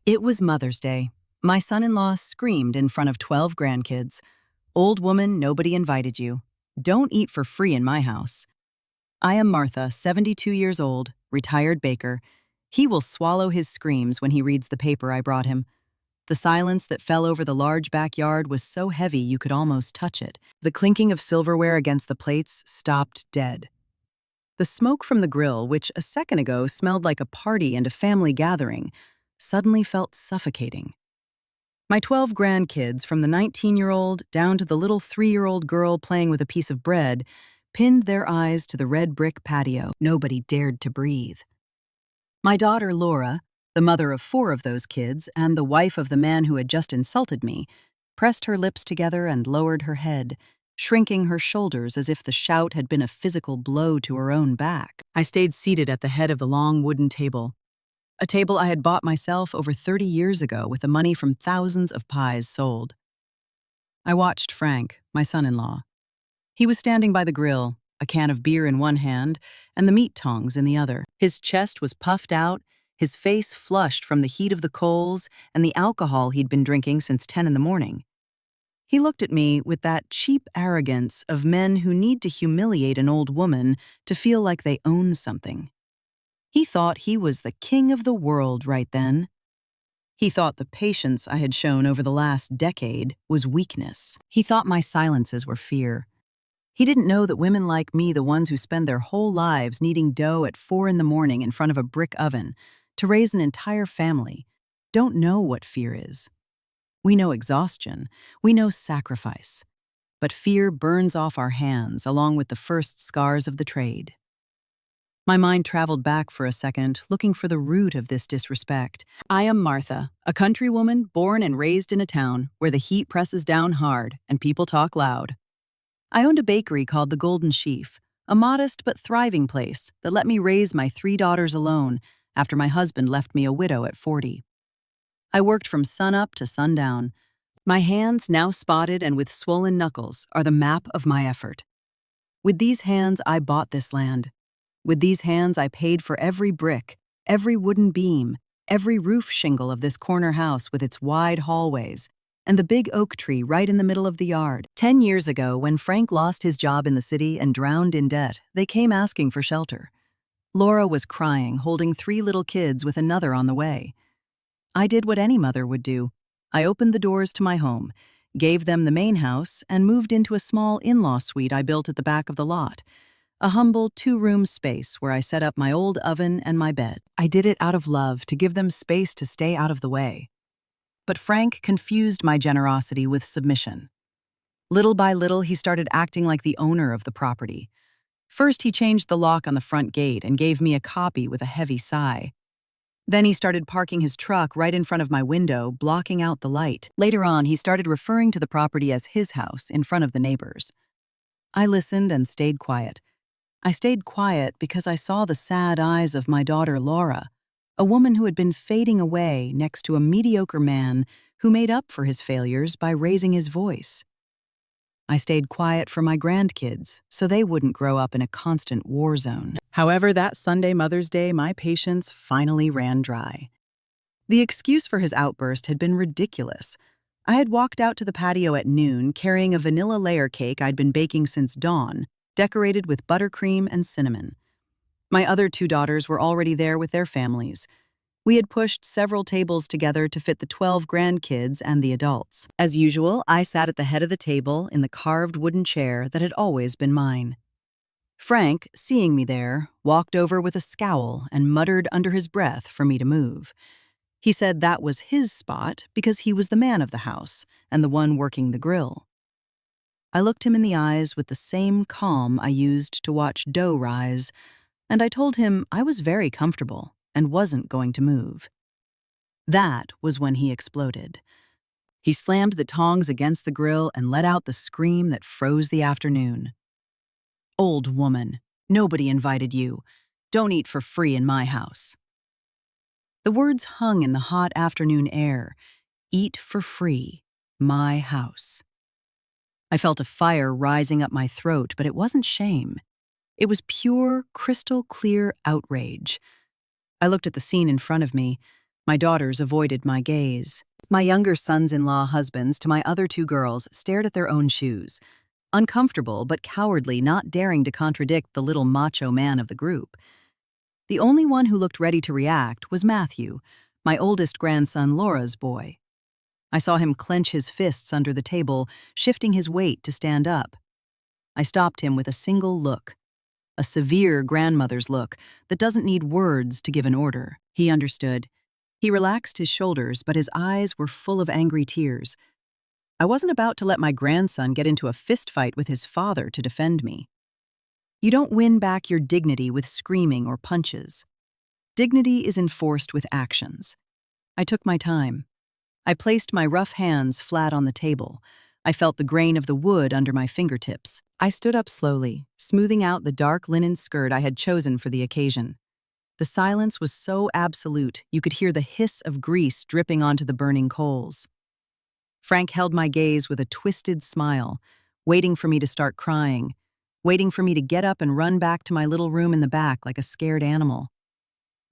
It was Mother's Day. My son-in-law screamed in front of 12 grandkids. "Old woman, nobody invited you. Don't eat for free in my house." I am Martha, 72 years old, retired baker. He will swallow his screams when he reads the paper I brought him. The silence that fell over the large backyard was so heavy you could almost touch it. The clinking of silverware against the plates stopped dead. The smoke from the grill, which a second ago smelled like a party and a family gathering, suddenly felt suffocating. My 12 grandkids, from the 19-year-old down to the little 3-year-old girl playing with a piece of bread, pinned their eyes to the red brick patio. Nobody dared to breathe. My daughter, Laura, the mother of 4 of those kids and the wife of the man who had just insulted me, pressed her lips together and lowered her head, shrinking her shoulders as if the shout had been a physical blow to her own back. I stayed seated at the head of the long wooden table, a table I had bought myself over 30 years ago with the money from thousands of pies sold. I watched Frank, my son-in-law. He was standing by the grill, a can of beer in one hand and the meat tongs in the other. His chest was puffed out, his face flushed from the heat of the coals and the alcohol he'd been drinking since 10 in the morning. He looked at me with that cheap arrogance of men who need to humiliate an old woman to feel like they own something. He thought he was the king of the world right then. He thought the patience I had shown over the last decade was weakness. He thought my silences were fear. He didn't know that women like me, the ones who spend their whole lives kneading dough at 4 in the morning in front of a brick oven to raise an entire family, don't know what fear is. We know exhaustion, we know sacrifice, but fear burns off our hands along with the first scars of the trade. My mind traveled back for a second, looking for the root of this disrespect. I am Martha, a country woman born and raised in a town where the heat presses down hard and people talk loud. I owned a bakery called the Golden Sheaf, a modest but thriving place that let me raise my 3 daughters alone after my husband left me a widow at 40. I worked from sunup to sundown. My hands, now spotted and with swollen knuckles, are the map of my effort. With these hands, I bought this land. With these hands, I paid for every brick, every wooden beam, every roof shingle of this corner house with its wide hallways, and the big oak tree right in the middle of the yard. 10 years ago, when Frank lost his job in the city and drowned in debt, they came asking for shelter. Laura was crying, holding 3 little kids with another on the way. I did what any mother would do. I opened the doors to my home, gave them the main house, and moved into a small in-law suite I built at the back of the lot. A humble 2-room space where I set up my old oven and my bed. I did it out of love to give them space to stay out of the way. But Frank confused my generosity with submission. Little by little, he started acting like the owner of the property. First, he changed the lock on the front gate and gave me a copy with a heavy sigh. Then he started parking his truck right in front of my window, blocking out the light. Later on, he started referring to the property as his house in front of the neighbors. I listened and stayed quiet. I stayed quiet because I saw the sad eyes of my daughter Laura, a woman who had been fading away next to a mediocre man who made up for his failures by raising his voice. I stayed quiet for my grandkids so they wouldn't grow up in a constant war zone. However, that Sunday Mother's Day, my patience finally ran dry. The excuse for his outburst had been ridiculous. I had walked out to the patio at noon carrying a vanilla layer cake I'd been baking since dawn, decorated with buttercream and cinnamon. My other 2 daughters were already there with their families. We had pushed several tables together to fit the 12 grandkids and the adults. As usual, I sat at the head of the table in the carved wooden chair that had always been mine. Frank, seeing me there, walked over with a scowl and muttered under his breath for me to move. He said that was his spot because he was the man of the house and the one working the grill. I looked him in the eyes with the same calm I used to watch dough rise, and I told him I was very comfortable and wasn't going to move. That was when he exploded. He slammed the tongs against the grill and let out the scream that froze the afternoon. "Old woman, nobody invited you. Don't eat for free in my house." The words hung in the hot afternoon air. Eat for free, my house. I felt a fire rising up my throat, but it wasn't shame. It was pure, crystal clear outrage. I looked at the scene in front of me. My daughters avoided my gaze. My younger sons-in-law husbands to my other two girls stared at their own shoes, uncomfortable but cowardly, not daring to contradict the little macho man of the group. The only one who looked ready to react was Matthew, my oldest grandson Laura's boy. I saw him clench his fists under the table, shifting his weight to stand up. I stopped him with a single look, a severe grandmother's look that doesn't need words to give an order. He understood. He relaxed his shoulders, but his eyes were full of angry tears. I wasn't about to let my grandson get into a fistfight with his father to defend me. You don't win back your dignity with screaming or punches. Dignity is enforced with actions. I took my time. I placed my rough hands flat on the table. I felt the grain of the wood under my fingertips. I stood up slowly, smoothing out the dark linen skirt I had chosen for the occasion. The silence was so absolute, you could hear the hiss of grease dripping onto the burning coals. Frank held my gaze with a twisted smile, waiting for me to start crying, waiting for me to get up and run back to my little room in the back like a scared animal.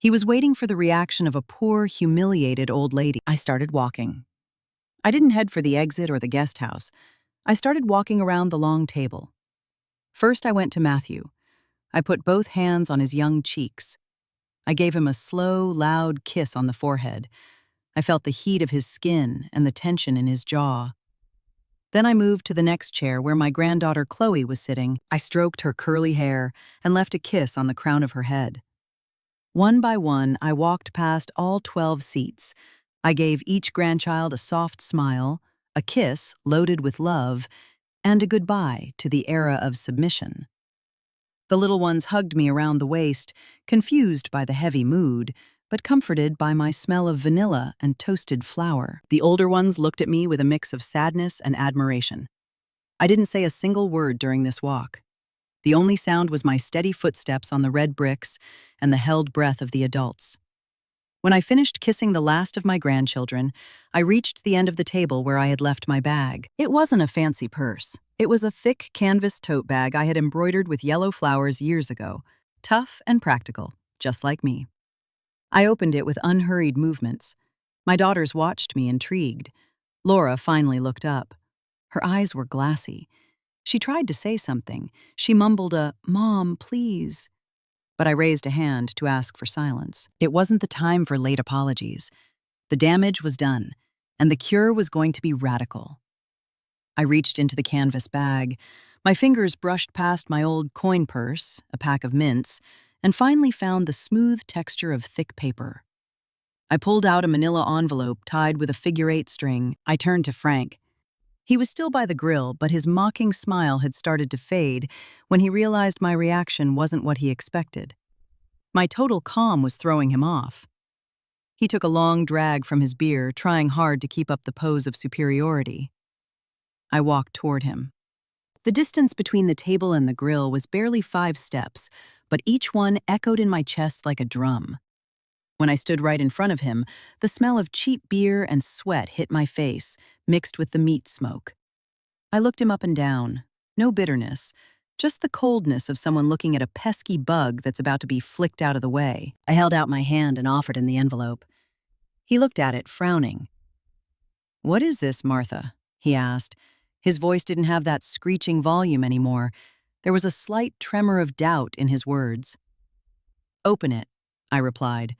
He was waiting for the reaction of a poor, humiliated old lady. I started walking. I didn't head for the exit or the guest house. I started walking around the long table. First, I went to Matthew. I put both hands on his young cheeks. I gave him a slow, loud kiss on the forehead. I felt the heat of his skin and the tension in his jaw. Then I moved to the next chair where my granddaughter Chloe was sitting. I stroked her curly hair and left a kiss on the crown of her head. One by one, I walked past all 12 seats. I gave each grandchild a soft smile, a kiss loaded with love, and a goodbye to the era of submission. The little ones hugged me around the waist, confused by the heavy mood, but comforted by my smell of vanilla and toasted flour. The older ones looked at me with a mix of sadness and admiration. I didn't say a single word during this walk. The only sound was my steady footsteps on the red bricks and the held breath of the adults. When I finished kissing the last of my grandchildren, I reached the end of the table where I had left my bag. It wasn't a fancy purse. It was a thick canvas tote bag I had embroidered with yellow flowers years ago, tough and practical, just like me. I opened it with unhurried movements. My daughters watched me, intrigued. Laura finally looked up. Her eyes were glassy. She tried to say something. She mumbled a, "Mom, please." But I raised a hand to ask for silence. It wasn't the time for late apologies. The damage was done, and the cure was going to be radical. I reached into the canvas bag. My fingers brushed past my old coin purse, a pack of mints, and finally found the smooth texture of thick paper. I pulled out a manila envelope tied with a figure-8 string. I turned to Frank. He was still by the grill, but his mocking smile had started to fade when he realized my reaction wasn't what he expected. My total calm was throwing him off. He took a long drag from his beer, trying hard to keep up the pose of superiority. I walked toward him. The distance between the table and the grill was barely 5 steps, but each one echoed in my chest like a drum. When I stood right in front of him, the smell of cheap beer and sweat hit my face, mixed with the meat smoke. I looked him up and down. No bitterness, just the coldness of someone looking at a pesky bug that's about to be flicked out of the way. I held out my hand and offered him the envelope. He looked at it, frowning. "What is this, Martha?" he asked. His voice didn't have that screeching volume anymore. There was a slight tremor of doubt in his words. "Open it," I replied.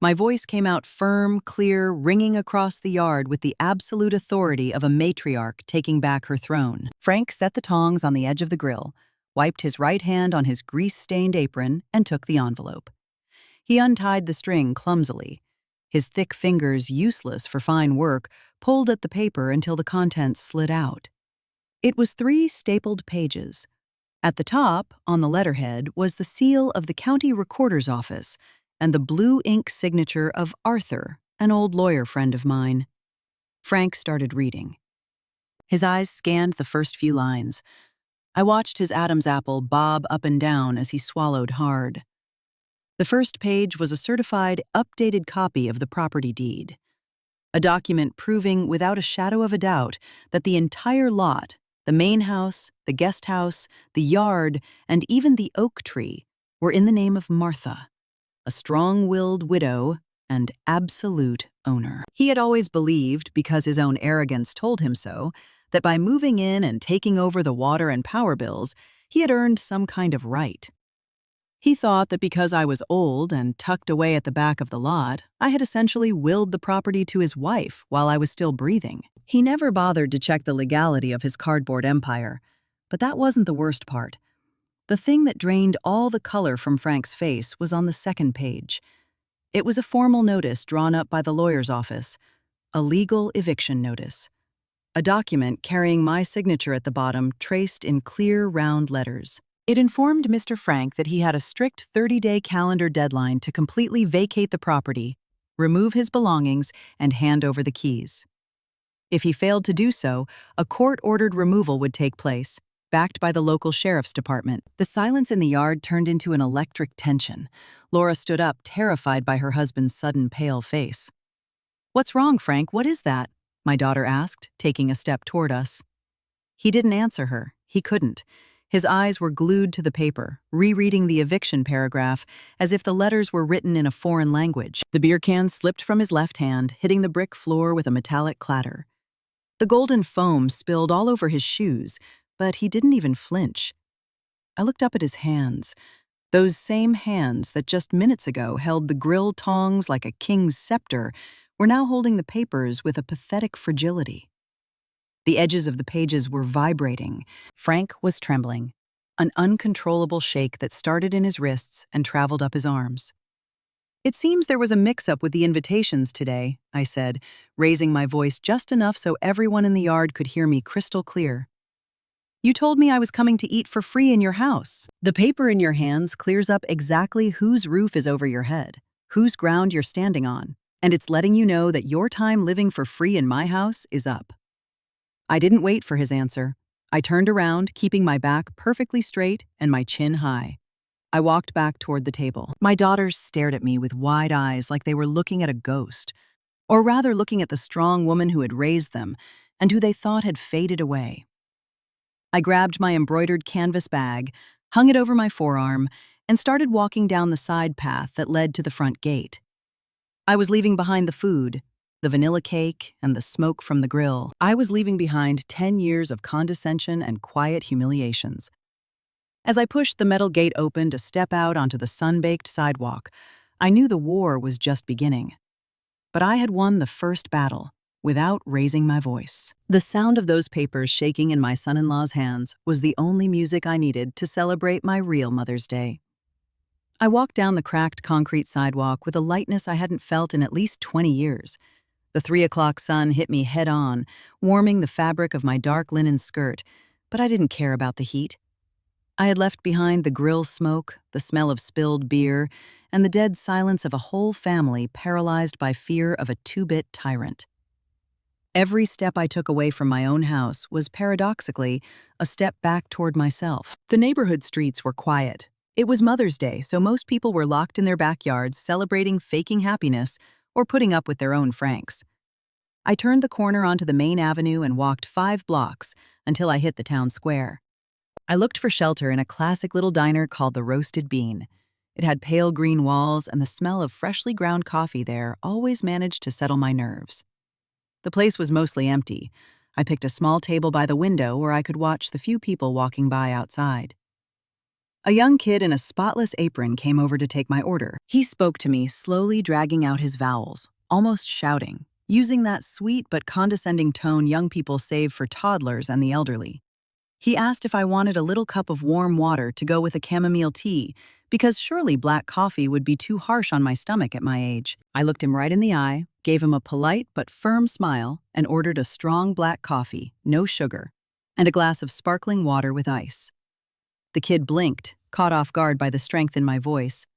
My voice came out firm, clear, ringing across the yard with the absolute authority of a matriarch taking back her throne. Frank set the tongs on the edge of the grill, wiped his right hand on his grease-stained apron, and took the envelope. He untied the string clumsily. His thick fingers, useless for fine work, pulled at the paper until the contents slid out. It was 3 stapled pages. At the top, on the letterhead, was the seal of the county recorder's office and the blue ink signature of Arthur, an old lawyer friend of mine. Frank started reading. His eyes scanned the first few lines. I watched his Adam's apple bob up and down as he swallowed hard. The first page was a certified, updated copy of the property deed, a document proving without a shadow of a doubt that the entire lot, the main house, the guest house, the yard, and even the oak tree, were in the name of Martha, a strong-willed widow and absolute owner. He had always believed, because his own arrogance told him so, that by moving in and taking over the water and power bills, he had earned some kind of right. He thought that because I was old and tucked away at the back of the lot, I had essentially willed the property to his wife while I was still breathing. He never bothered to check the legality of his cardboard empire, but that wasn't the worst part. The thing that drained all the color from Frank's face was on the second page. It was a formal notice drawn up by the lawyer's office, a legal eviction notice. A document carrying my signature at the bottom, traced in clear, round letters. It informed Mr. Frank that he had a strict 30-day calendar deadline to completely vacate the property, remove his belongings, and hand over the keys. If he failed to do so, a court-ordered removal would take place, backed by the local sheriff's department. The silence in the yard turned into an electric tension. Laura stood up, terrified by her husband's sudden pale face. "What's wrong, Frank? What is that?" my daughter asked, taking a step toward us. He didn't answer her. He couldn't. His eyes were glued to the paper, rereading the eviction paragraph as if the letters were written in a foreign language. The beer can slipped from his left hand, hitting the brick floor with a metallic clatter. The golden foam spilled all over his shoes, but he didn't even flinch. I looked up at his hands. Those same hands that just minutes ago held the grill tongs like a king's scepter were now holding the papers with a pathetic fragility. The edges of the pages were vibrating. Frank was trembling, an uncontrollable shake that started in his wrists and traveled up his arms. "It seems there was a mix-up with the invitations today," I said, raising my voice just enough so everyone in the yard could hear me crystal clear. "You told me I was coming to eat for free in your house. The paper in your hands clears up exactly whose roof is over your head, whose ground you're standing on, and it's letting you know that your time living for free in my house is up." I didn't wait for his answer. I turned around, keeping my back perfectly straight and my chin high. I walked back toward the table. My daughters stared at me with wide eyes like they were looking at a ghost, or rather looking at the strong woman who had raised them and who they thought had faded away. I grabbed my embroidered canvas bag, hung it over my forearm, and started walking down the side path that led to the front gate. I was leaving behind the food, the vanilla cake, and the smoke from the grill. I was leaving behind 10 years of condescension and quiet humiliations. As I pushed the metal gate open to step out onto the sun-baked sidewalk, I knew the war was just beginning. But I had won the first battle, without raising my voice. The sound of those papers shaking in my son-in-law's hands was the only music I needed to celebrate my real Mother's Day. I walked down the cracked concrete sidewalk with a lightness I hadn't felt in at least 20 years. The 3 o'clock sun hit me head-on, warming the fabric of my dark linen skirt, but I didn't care about the heat. I had left behind the grill smoke, the smell of spilled beer, and the dead silence of a whole family paralyzed by fear of a two-bit tyrant. Every step I took away from my own house was paradoxically a step back toward myself. The neighborhood streets were quiet. It was Mother's Day, so most people were locked in their backyards celebrating faking happiness or putting up with their own Franks. I turned the corner onto the main avenue and walked 5 blocks until I hit the town square. I looked for shelter in a classic little diner called the Roasted Bean. It had pale green walls, and the smell of freshly ground coffee there always managed to settle my nerves. The place was mostly empty. I picked a small table by the window where I could watch the few people walking by outside. A young kid in a spotless apron came over to take my order. He spoke to me, slowly dragging out his vowels, almost shouting, using that sweet but condescending tone young people save for toddlers and the elderly. He asked if I wanted a little cup of warm water to go with a chamomile tea, because surely black coffee would be too harsh on my stomach at my age. I looked him right in the eye, gave him a polite but firm smile, and ordered a strong black coffee, no sugar, and a glass of sparkling water with ice. The kid blinked, caught off guard by the strength in my voice,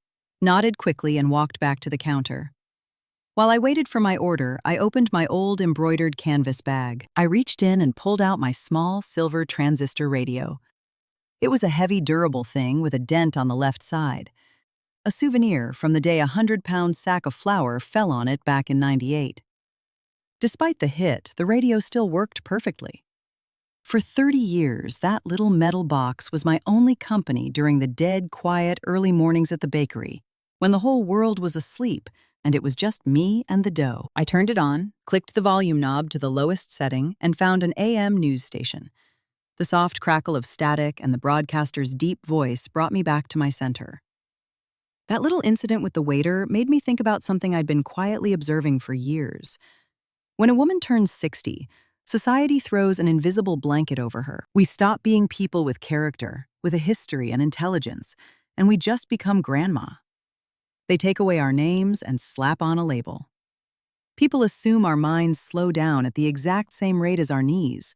nodded quickly and walked back to the counter. While I waited for my order, I opened my old embroidered canvas bag. I reached in and pulled out my small silver transistor radio. It was a heavy, durable thing with a dent on the left side. A souvenir from the day a 100-pound sack of flour fell on it back in '98. Despite the hit, the radio still worked perfectly. For 30 years, that little metal box was my only company during the dead, quiet, early mornings at the bakery, when the whole world was asleep and it was just me and the dough. I turned it on, clicked the volume knob to the lowest setting, and found an AM news station. The soft crackle of static and the broadcaster's deep voice brought me back to my center. That little incident with the waiter made me think about something I'd been quietly observing for years. When a woman turns 60, society throws an invisible blanket over her. We stop being people with character, with a history and intelligence, and we just become grandma. They take away our names and slap on a label. People assume our minds slow down at the exact same rate as our knees.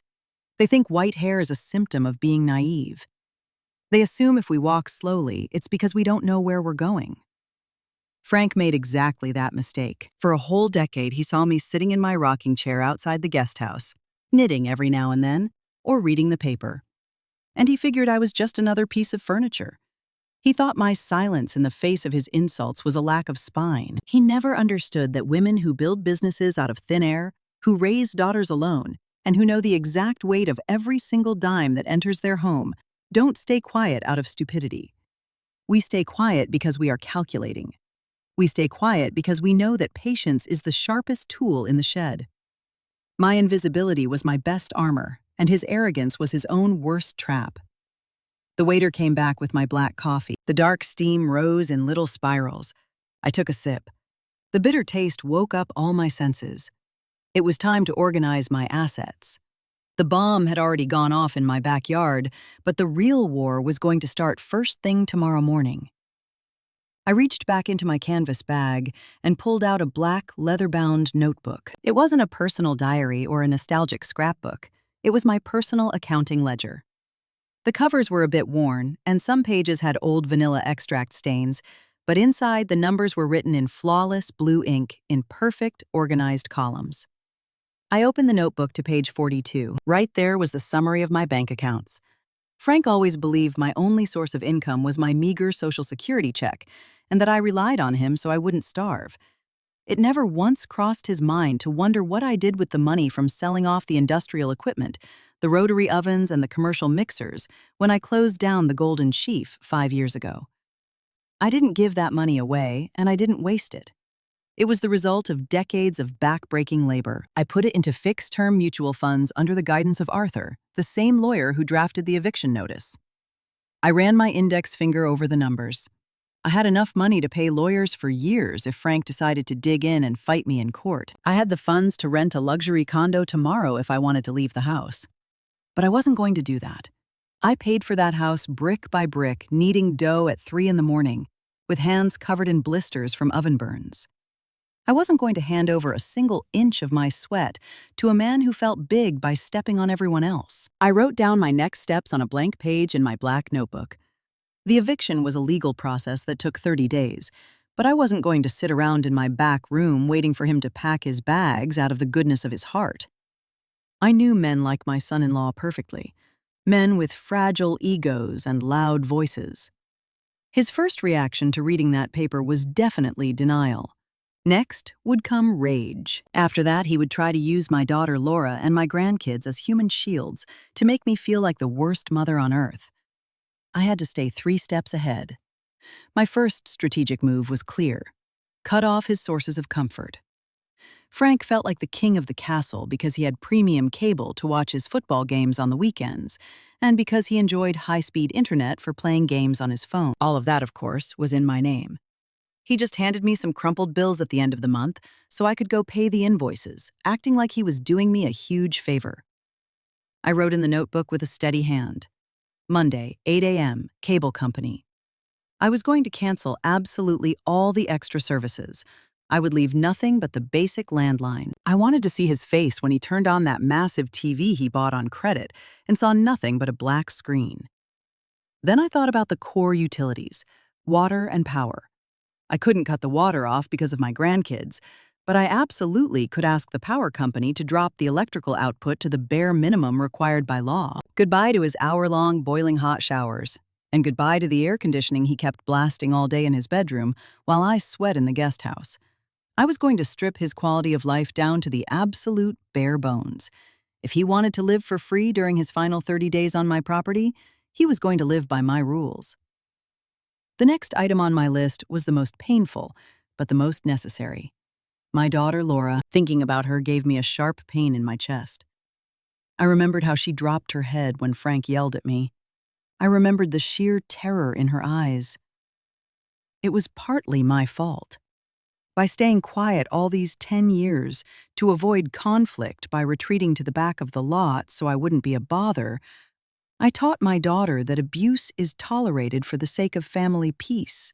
They think white hair is a symptom of being naive. They assume if we walk slowly, it's because we don't know where we're going. Frank made exactly that mistake. For a whole decade, he saw me sitting in my rocking chair outside the guest house, knitting every now and then, or reading the paper. And he figured I was just another piece of furniture. He thought my silence in the face of his insults was a lack of spine. He never understood that women who build businesses out of thin air, who raise daughters alone, and who know the exact weight of every single dime that enters their home, don't stay quiet out of stupidity. We stay quiet because we are calculating. We stay quiet because we know that patience is the sharpest tool in the shed. My invisibility was my best armor, and his arrogance was his own worst trap. The waiter came back with my black coffee. The dark steam rose in little spirals. I took a sip. The bitter taste woke up all my senses. It was time to organize my assets. The bomb had already gone off in my backyard, but the real war was going to start first thing tomorrow morning. I reached back into my canvas bag and pulled out a black, leather-bound notebook. It wasn't a personal diary or a nostalgic scrapbook. It was my personal accounting ledger. The covers were a bit worn, and some pages had old vanilla extract stains, but inside the numbers were written in flawless blue ink in perfect, organized columns. I opened the notebook to page 42. Right there was the summary of my bank accounts. Frank always believed my only source of income was my meager Social Security check, and that I relied on him so I wouldn't starve. It never once crossed his mind to wonder what I did with the money from selling off the industrial equipment, the rotary ovens and the commercial mixers, when I closed down the Golden Sheaf 5 years ago. I didn't give that money away, and I didn't waste it. It was the result of decades of back-breaking labor. I put it into fixed-term mutual funds under the guidance of Arthur, the same lawyer who drafted the eviction notice. I ran my index finger over the numbers. I had enough money to pay lawyers for years if Frank decided to dig in and fight me in court. I had the funds to rent a luxury condo tomorrow if I wanted to leave the house. But I wasn't going to do that. I paid for that house brick by brick, kneading dough at 3 in the morning, with hands covered in blisters from oven burns. I wasn't going to hand over a single inch of my sweat to a man who felt big by stepping on everyone else. I wrote down my next steps on a blank page in my black notebook. The eviction was a legal process that took 30 days, but I wasn't going to sit around in my back room waiting for him to pack his bags out of the goodness of his heart. I knew men like my son-in-law perfectly, men with fragile egos and loud voices. His first reaction to reading that paper was definitely denial. Next would come rage. After that, he would try to use my daughter Laura and my grandkids as human shields to make me feel like the worst mother on earth. I had to stay 3 steps ahead. My first strategic move was clear: cut off his sources of comfort. Frank felt like the king of the castle because he had premium cable to watch his football games on the weekends, and because he enjoyed high-speed internet for playing games on his phone. All of that, of course, was in my name. He just handed me some crumpled bills at the end of the month so I could go pay the invoices, acting like he was doing me a huge favor. I wrote in the notebook with a steady hand. Monday, 8 a.m., cable company. I was going to cancel absolutely all the extra services. I would leave nothing but the basic landline. I wanted to see his face when he turned on that massive TV he bought on credit and saw nothing but a black screen. Then I thought about the core utilities, water and power. I couldn't cut the water off because of my grandkids, but I absolutely could ask the power company to drop the electrical output to the bare minimum required by law. Goodbye to his hour-long boiling hot showers, and goodbye to the air conditioning he kept blasting all day in his bedroom while I sweat in the guest house. I was going to strip his quality of life down to the absolute bare bones. If he wanted to live for free during his final 30 days on my property, he was going to live by my rules. The next item on my list was the most painful, but the most necessary. My daughter, Laura, thinking about her gave me a sharp pain in my chest. I remembered how she dropped her head when Frank yelled at me. I remembered the sheer terror in her eyes. It was partly my fault. By staying quiet all these 10 years to avoid conflict by retreating to the back of the lot so I wouldn't be a bother, I taught my daughter that abuse is tolerated for the sake of family peace.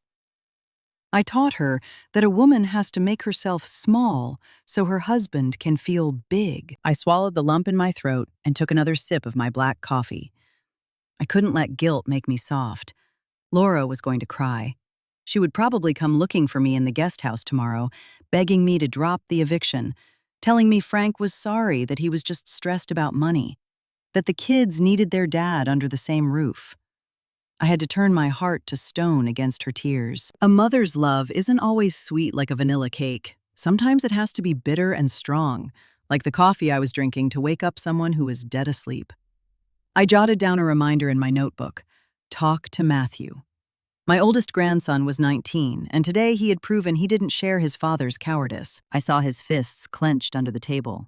I taught her that a woman has to make herself small so her husband can feel big. I swallowed the lump in my throat and took another sip of my black coffee. I couldn't let guilt make me soft. Laura was going to cry. She would probably come looking for me in the guest house tomorrow, begging me to drop the eviction, telling me Frank was sorry that he was just stressed about money, that the kids needed their dad under the same roof. I had to turn my heart to stone against her tears. A mother's love isn't always sweet like a vanilla cake. Sometimes it has to be bitter and strong, like the coffee I was drinking to wake up someone who was dead asleep. I jotted down a reminder in my notebook: talk to Matthew. My oldest grandson was 19, and today he had proven he didn't share his father's cowardice. I saw his fists clenched under the table.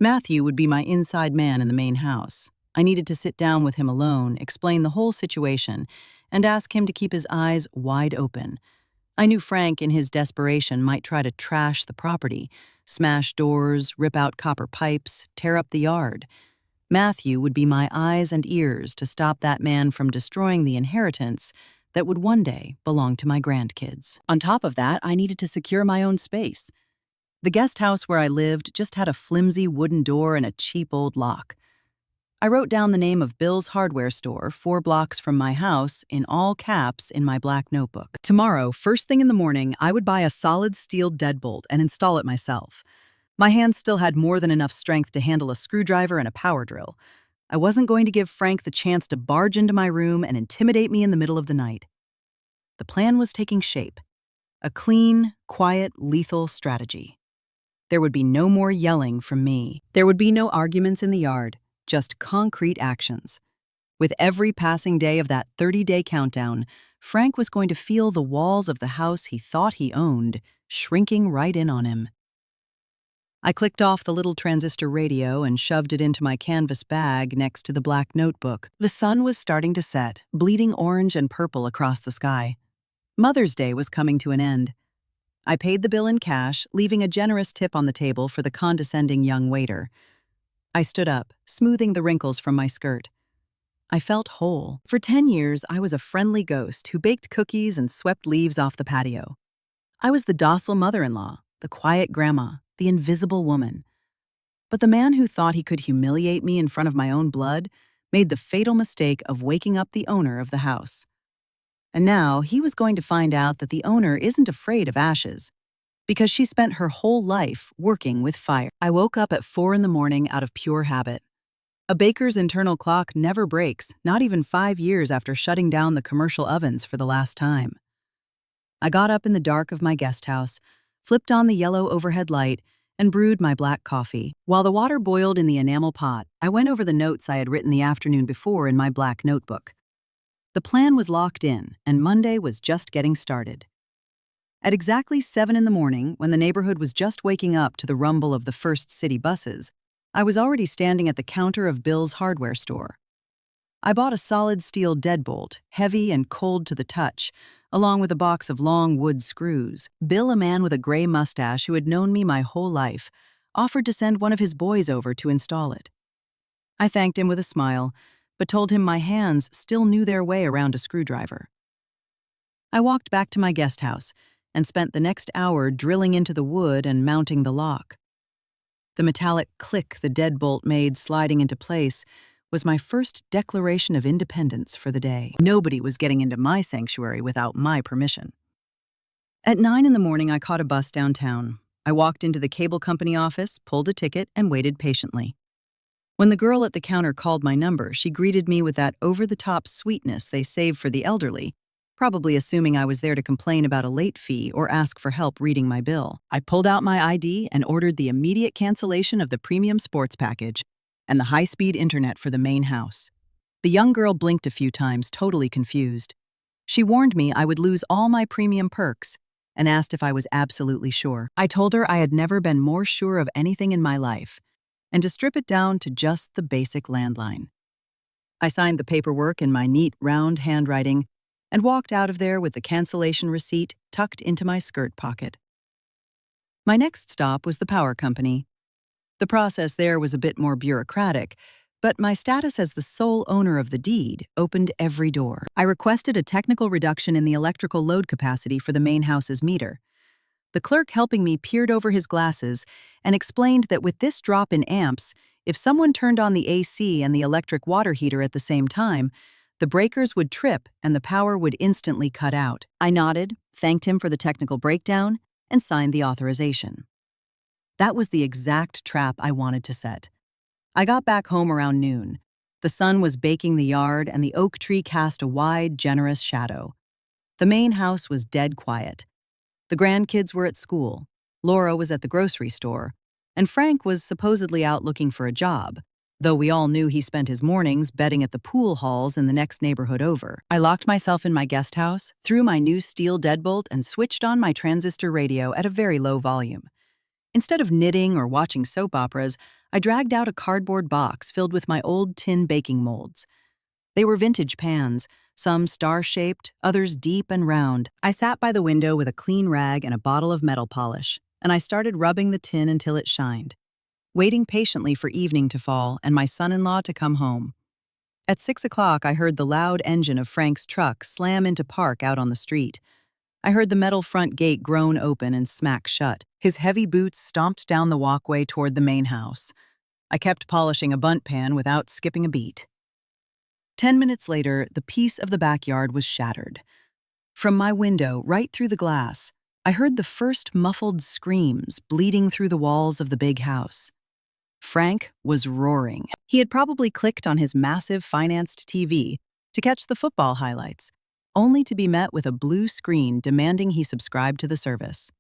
Matthew would be my inside man in the main house. I needed to sit down with him alone, explain the whole situation, and ask him to keep his eyes wide open. I knew Frank, in his desperation, might try to trash the property, smash doors, rip out copper pipes, tear up the yard. Matthew would be my eyes and ears to stop that man from destroying the inheritance that would one day belong to my grandkids. On top of that, I needed to secure my own space. The guest house where I lived just had a flimsy wooden door and a cheap old lock. I wrote down the name of Bill's hardware store 4 blocks from my house in all caps in my black notebook. Tomorrow, first thing in the morning, I would buy a solid steel deadbolt and install it myself. My hands still had more than enough strength to handle a screwdriver and a power drill. I wasn't going to give Frank the chance to barge into my room and intimidate me in the middle of the night. The plan was taking shape. A clean, quiet, lethal strategy. There would be no more yelling from me. There would be no arguments in the yard. Just concrete actions. With every passing day of that 30-day countdown, Frank was going to feel the walls of the house he thought he owned shrinking right in on him. I clicked off the little transistor radio and shoved it into my canvas bag next to the black notebook. The sun was starting to set, bleeding orange and purple across the sky. Mother's Day was coming to an end. I paid the bill in cash, leaving a generous tip on the table for the condescending young waiter. I stood up, smoothing the wrinkles from my skirt. I felt whole. For 10 years, I was a friendly ghost who baked cookies and swept leaves off the patio. I was the docile mother-in-law, the quiet grandma, the invisible woman. But the man who thought he could humiliate me in front of my own blood made the fatal mistake of waking up the owner of the house. And now he was going to find out that the owner isn't afraid of ashes, because she spent her whole life working with fire. I woke up at 4 in the morning out of pure habit. A baker's internal clock never breaks, not even 5 years after shutting down the commercial ovens for the last time. I got up in the dark of my guest house, flipped on the yellow overhead light, and brewed my black coffee. While the water boiled in the enamel pot, I went over the notes I had written the afternoon before in my black notebook. The plan was locked in, and Monday was just getting started. At exactly 7 in the morning, when the neighborhood was just waking up to the rumble of the first city buses, I was already standing at the counter of Bill's hardware store. I bought a solid steel deadbolt, heavy and cold to the touch, along with a box of long wood screws. Bill, a man with a gray mustache who had known me my whole life, offered to send one of his boys over to install it. I thanked him with a smile, but told him my hands still knew their way around a screwdriver. I walked back to my guest house and spent the next hour drilling into the wood and mounting the lock. The metallic click the deadbolt made sliding into place was my first declaration of independence for the day. Nobody was getting into my sanctuary without my permission. At 9 in the morning, I caught a bus downtown. I walked into the cable company office, pulled a ticket, and waited patiently. When the girl at the counter called my number, she greeted me with that over-the-top sweetness they save for the elderly, probably assuming I was there to complain about a late fee or ask for help reading my bill. I pulled out my ID and ordered the immediate cancellation of the premium sports package and the high-speed internet for the main house. The young girl blinked a few times, totally confused. She warned me I would lose all my premium perks, and asked if I was absolutely sure. I told her I had never been more sure of anything in my life, and to strip it down to just the basic landline. I signed the paperwork in my neat, round handwriting and walked out of there with the cancellation receipt tucked into my skirt pocket. My next stop was the power company. The process there was a bit more bureaucratic, but my status as the sole owner of the deed opened every door. I requested a technical reduction in the electrical load capacity for the main house's meter. The clerk helping me peered over his glasses and explained that with this drop in amps, if someone turned on the AC and the electric water heater at the same time, the breakers would trip and the power would instantly cut out. I nodded, thanked him for the technical breakdown, and signed the authorization. That was the exact trap I wanted to set. I got back home around noon. The sun was baking the yard and the oak tree cast a wide, generous shadow. The main house was dead quiet. The grandkids were at school, Laura was at the grocery store, and Frank was supposedly out looking for a job, though we all knew he spent his mornings betting at the pool halls in the next neighborhood over. I locked myself in my guest house, threw my new steel deadbolt, and switched on my transistor radio at a very low volume. Instead of knitting or watching soap operas, I dragged out a cardboard box filled with my old tin baking molds. They were vintage pans, some star-shaped, others deep and round. I sat by the window with a clean rag and a bottle of metal polish, and I started rubbing the tin until it shined, waiting patiently for evening to fall and my son-in-law to come home. At 6 o'clock, I heard the loud engine of Frank's truck slam into park out on the street. I heard the metal front gate groan open and smack shut. His heavy boots stomped down the walkway toward the main house. I kept polishing a bunt pan without skipping a beat. 10 minutes later, the peace of the backyard was shattered. From my window, right through the glass, I heard the first muffled screams bleeding through the walls of the big house. Frank was roaring. He had probably clicked on his massive financed TV to catch the football highlights, only to be met with a blue screen demanding he subscribe to the service.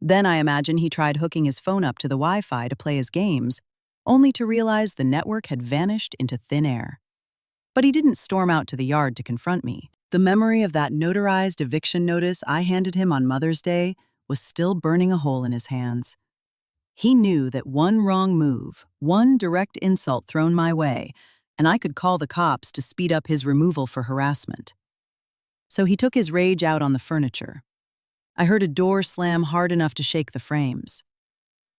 Then I imagine he tried hooking his phone up to the Wi-Fi to play his games, only to realize the network had vanished into thin air. But he didn't storm out to the yard to confront me. The memory of that notarized eviction notice I handed him on Mother's Day was still burning a hole in his hands. He knew that one wrong move, one direct insult thrown my way, and I could call the cops to speed up his removal for harassment. So he took his rage out on the furniture. I heard a door slam hard enough to shake the frames.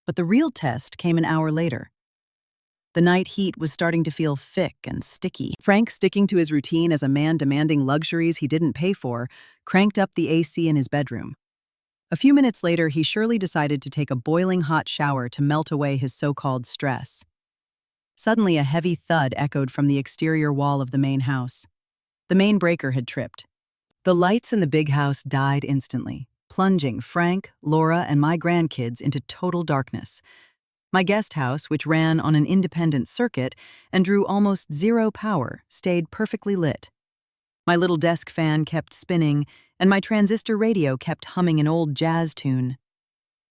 But the real test came an hour later. The night heat was starting to feel thick and sticky. Frank, sticking to his routine as a man demanding luxuries he didn't pay for, cranked up the AC in his bedroom. A few minutes later, he surely decided to take a boiling hot shower to melt away his so-called stress. Suddenly, a heavy thud echoed from the exterior wall of the main house. The main breaker had tripped. The lights in the big house died instantly, plunging Frank, Laura, and my grandkids into total darkness. My guest house, which ran on an independent circuit and drew almost zero power, stayed perfectly lit. My little desk fan kept spinning, and my transistor radio kept humming an old jazz tune.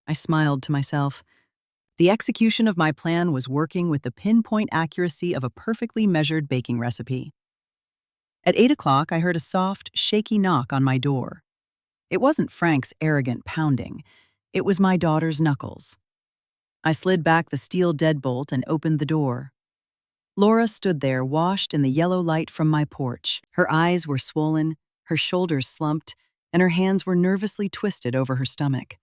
I smiled to myself. The execution of my plan was working with the pinpoint accuracy of a perfectly measured baking recipe. At 8 o'clock, I heard a soft, shaky knock on my door. It wasn't Frank's arrogant pounding. It was my daughter's knuckles. I slid back the steel deadbolt and opened the door. Laura stood there, washed in the yellow light from my porch. Her eyes were swollen, her shoulders slumped, and her hands were nervously twisted over her stomach.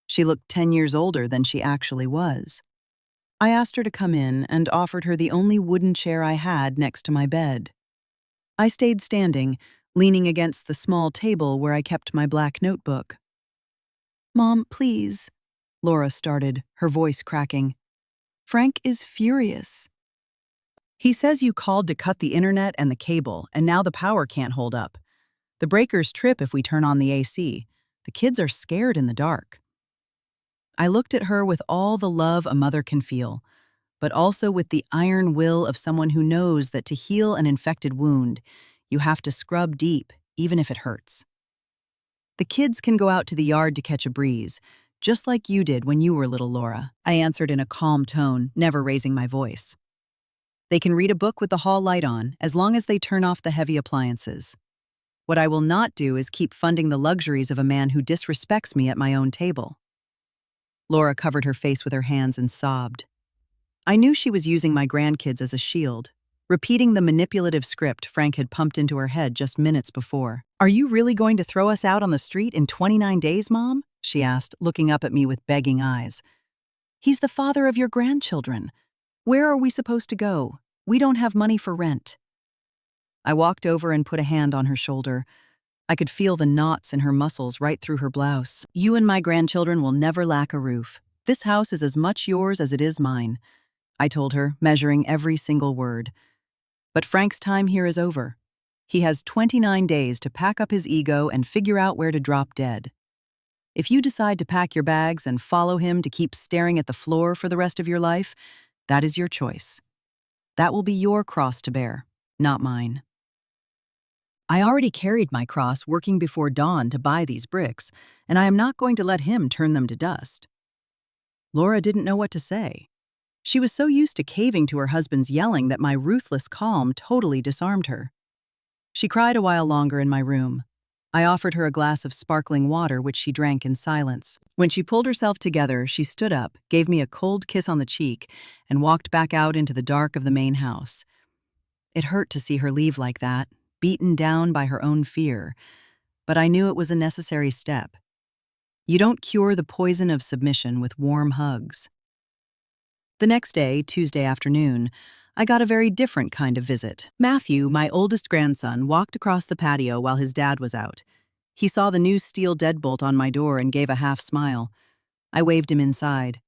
She looked 10 years older than she actually was. I asked her to come in and offered her the only wooden chair I had next to my bed. I stayed standing, leaning against the small table where I kept my black notebook. "Mom, please," Laura started, her voice cracking. "Frank is furious. He says you called to cut the internet and the cable, and now the power can't hold up. The breakers trip if we turn on the AC. The kids are scared in the dark." I looked at her with all the love a mother can feel, but also with the iron will of someone who knows that to heal an infected wound, you have to scrub deep, even if it hurts. "The kids can go out to the yard to catch a breeze, just like you did when you were little, Laura," I answered in a calm tone, never raising my voice. "They can read a book with the hall light on, as long as they turn off the heavy appliances." What I will not do is keep funding the luxuries of a man who disrespects me at my own table." Laura covered her face with her hands and sobbed. I knew she was using my grandkids as a shield, repeating the manipulative script Frank had pumped into her head just minutes before. "Are you really going to throw us out on the street in 29 days, Mom?" she asked, looking up at me with begging eyes. "He's the father of your grandchildren. Where are we supposed to go? We don't have money for rent." I walked over and put a hand on her shoulder. I could feel the knots in her muscles right through her blouse. "You and my grandchildren will never lack a roof. This house is as much yours as it is mine," I told her, measuring every single word. "But Frank's time here is over. He has 29 days to pack up his ego and figure out where to drop dead. If you decide to pack your bags and follow him to keep staring at the floor for the rest of your life, that is your choice. That will be your cross to bear, not mine." I already carried my cross working before dawn to buy these bricks, and I am not going to let him turn them to dust. Laura didn't know what to say. She was so used to caving to her husband's yelling that my ruthless calm totally disarmed her. She cried a while longer in my room. I offered her a glass of sparkling water, which she drank in silence. When she pulled herself together, she stood up, gave me a cold kiss on the cheek, and walked back out into the dark of the main house. It hurt to see her leave like that, beaten down by her own fear, but I knew it was a necessary step. You don't cure the poison of submission with warm hugs. The next day, Tuesday afternoon, I got a very different kind of visit. Matthew, my oldest grandson, walked across the patio while his dad was out. He saw the new steel deadbolt on my door and gave a half smile. I waved him inside.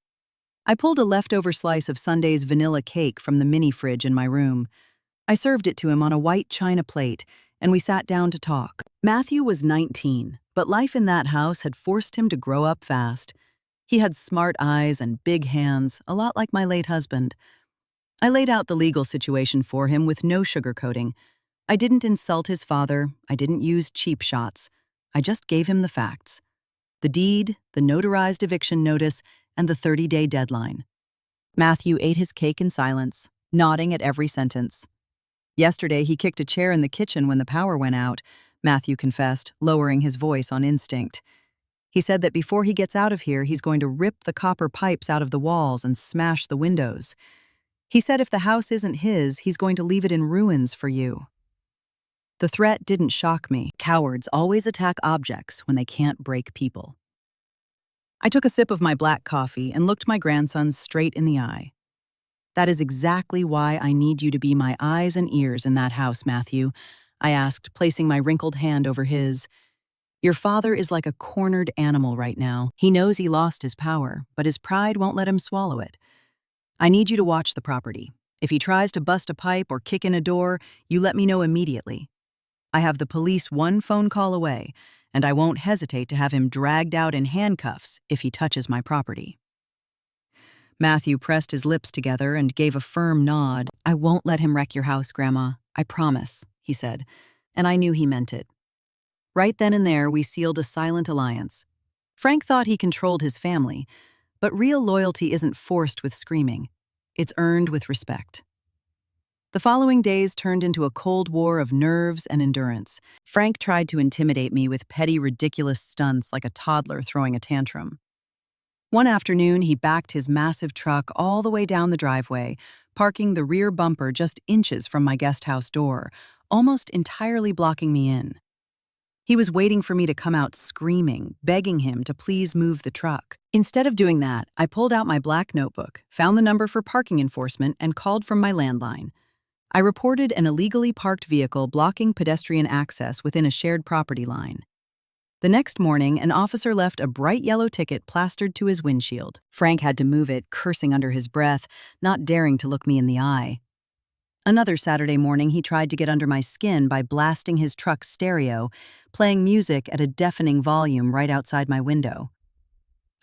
I pulled a leftover slice of Sunday's vanilla cake from the mini fridge in my room. I served it to him on a white china plate, and we sat down to talk. Matthew was 19, but life in that house had forced him to grow up fast. He had smart eyes and big hands, a lot like my late husband. I laid out the legal situation for him with no sugarcoating. I didn't insult his father, I didn't use cheap shots. I just gave him the facts. The deed, the notarized eviction notice, and the 30-day deadline. Matthew ate his cake in silence, nodding at every sentence. Yesterday, he kicked a chair in the kitchen when the power went out, Matthew confessed, lowering his voice on instinct. He said that before he gets out of here, he's going to rip the copper pipes out of the walls and smash the windows. He said if the house isn't his, he's going to leave it in ruins for you. The threat didn't shock me. Cowards always attack objects when they can't break people. I took a sip of my black coffee and looked my grandson straight in the eye. "That is exactly why I need you to be my eyes and ears in that house, Matthew," I asked, placing my wrinkled hand over his. "Your father is like a cornered animal right now. He knows he lost his power, but his pride won't let him swallow it. I need you to watch the property. If he tries to bust a pipe or kick in a door, you let me know immediately. I have the police one phone call away, and I won't hesitate to have him dragged out in handcuffs if he touches my property." Matthew pressed his lips together and gave a firm nod. "I won't let him wreck your house, Grandma. I promise," he said, and I knew he meant it. Right then and there, we sealed a silent alliance. Frank thought he controlled his family, but real loyalty isn't forced with screaming. It's earned with respect. The following days turned into a cold war of nerves and endurance. Frank tried to intimidate me with petty, ridiculous stunts like a toddler throwing a tantrum. One afternoon, he backed his massive truck all the way down the driveway, parking the rear bumper just inches from my guest house door, almost entirely blocking me in. He was waiting for me to come out screaming, begging him to please move the truck. Instead of doing that, I pulled out my black notebook, found the number for parking enforcement, and called from my landline. I reported an illegally parked vehicle blocking pedestrian access within a shared property line. The next morning, an officer left a bright yellow ticket plastered to his windshield. Frank had to move it, cursing under his breath, not daring to look me in the eye. Another Saturday morning, he tried to get under my skin by blasting his truck's stereo, playing music at a deafening volume right outside my window.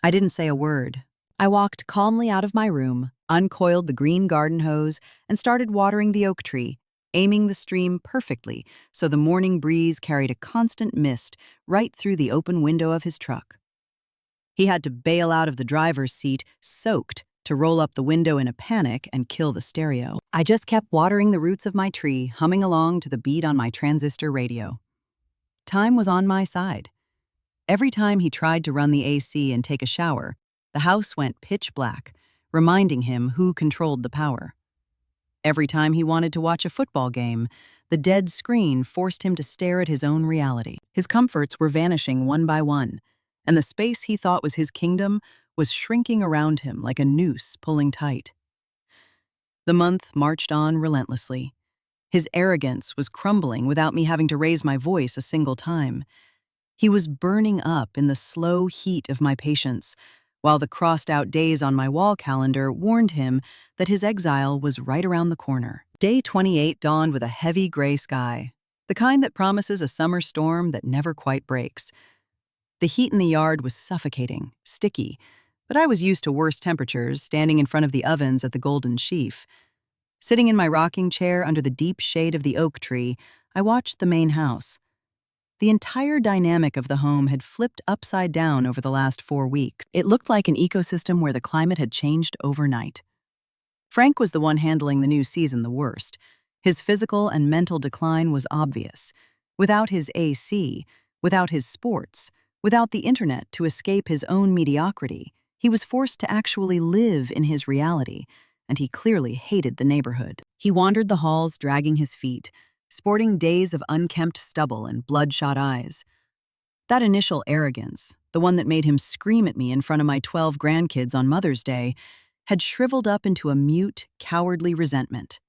I didn't say a word. I walked calmly out of my room, uncoiled the green garden hose, and started watering the oak tree, aiming the stream perfectly so the morning breeze carried a constant mist right through the open window of his truck. He had to bail out of the driver's seat, soaked, to roll up the window in a panic and kill the stereo. I just kept watering the roots of my tree, humming along to the beat on my transistor radio. time was on my side. Every time he tried to run the AC and take a shower, the house went pitch black, reminding him who controlled the power. Every time he wanted to watch a football game, the dead screen forced him to stare at his own reality. His comforts were vanishing one by one, and the space he thought was his kingdom was shrinking around him like a noose pulling tight. The month marched on relentlessly. His arrogance was crumbling without me having to raise my voice a single time. He was burning up in the slow heat of my patience, while the crossed-out days on my wall calendar warned him that his exile was right around the corner. Day 28 dawned with a heavy gray sky, the kind that promises a summer storm that never quite breaks. The heat in the yard was suffocating, sticky, but I was used to worse temperatures, standing in front of the ovens at the Golden Sheaf. Sitting in my rocking chair under the deep shade of the oak tree, I watched the main house. The entire dynamic of the home had flipped upside down over the last 4 weeks. It looked like an ecosystem where the climate had changed overnight. Frank was the one handling the new season the worst. His physical and mental decline was obvious. Without his AC, without his sports, without the internet to escape his own mediocrity, he was forced to actually live in his reality, and he clearly hated the neighborhood. He wandered the halls dragging his feet, sporting days of unkempt stubble and bloodshot eyes. That initial arrogance, the one that made him scream at me in front of my 12 grandkids on Mother's Day, had shriveled up into a mute, cowardly resentment.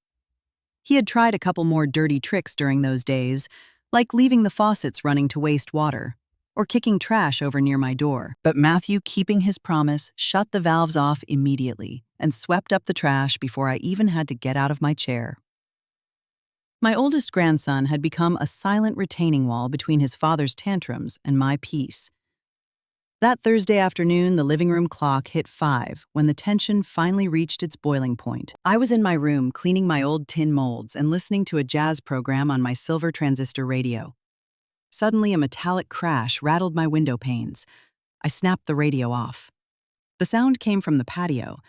He had tried a couple more dirty tricks during those days, like leaving the faucets running to waste water, or kicking trash over near my door. But Matthew, keeping his promise, shut the valves off immediately and swept up the trash before I even had to get out of my chair. My oldest grandson had become a silent retaining wall between his father's tantrums and my peace. That Thursday afternoon, the living room clock hit 5 when the tension finally reached its boiling point. I was in my room cleaning my old tin molds and listening to a jazz program on my silver transistor radio. Suddenly, a metallic crash rattled my window panes. I snapped the radio off. The sound came from the patio.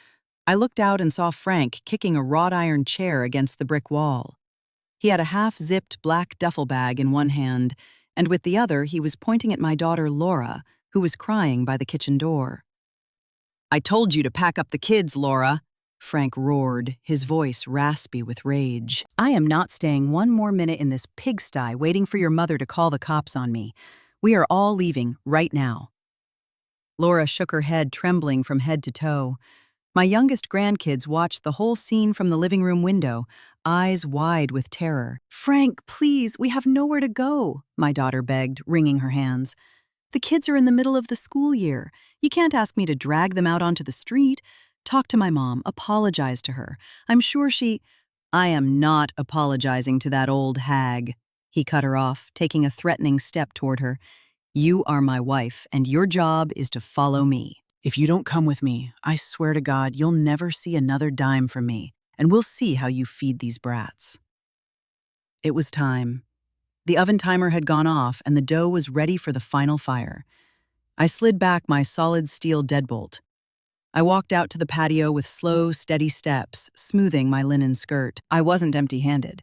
I looked out and saw Frank kicking a wrought iron chair against the brick wall. He had a half-zipped black duffel bag in one hand, and with the other he was pointing at my daughter Laura, who was crying by the kitchen door. "I told you to pack up the kids, Laura," Frank roared, his voice raspy with rage. "I am not staying one more minute in this pigsty waiting for your mother to call the cops on me. We are all leaving right now." Laura shook her head, trembling from head to toe. My youngest grandkids watched the whole scene from the living room window, eyes wide with terror. "Frank, please, we have nowhere to go," my daughter begged, wringing her hands. "The kids are in the middle of the school year. You can't ask me to drag them out onto the street. Talk to my mom, apologize to her. I'm sure she—" "I am not apologizing to that old hag," he cut her off, taking a threatening step toward her. "You are my wife, and your job is to follow me. If you don't come with me, I swear to God, you'll never see another dime from me, and we'll see how you feed these brats." It was time. The oven timer had gone off, and the dough was ready for the final fire. I slid back my solid steel deadbolt. I walked out to the patio with slow, steady steps, smoothing my linen skirt. I wasn't empty-handed.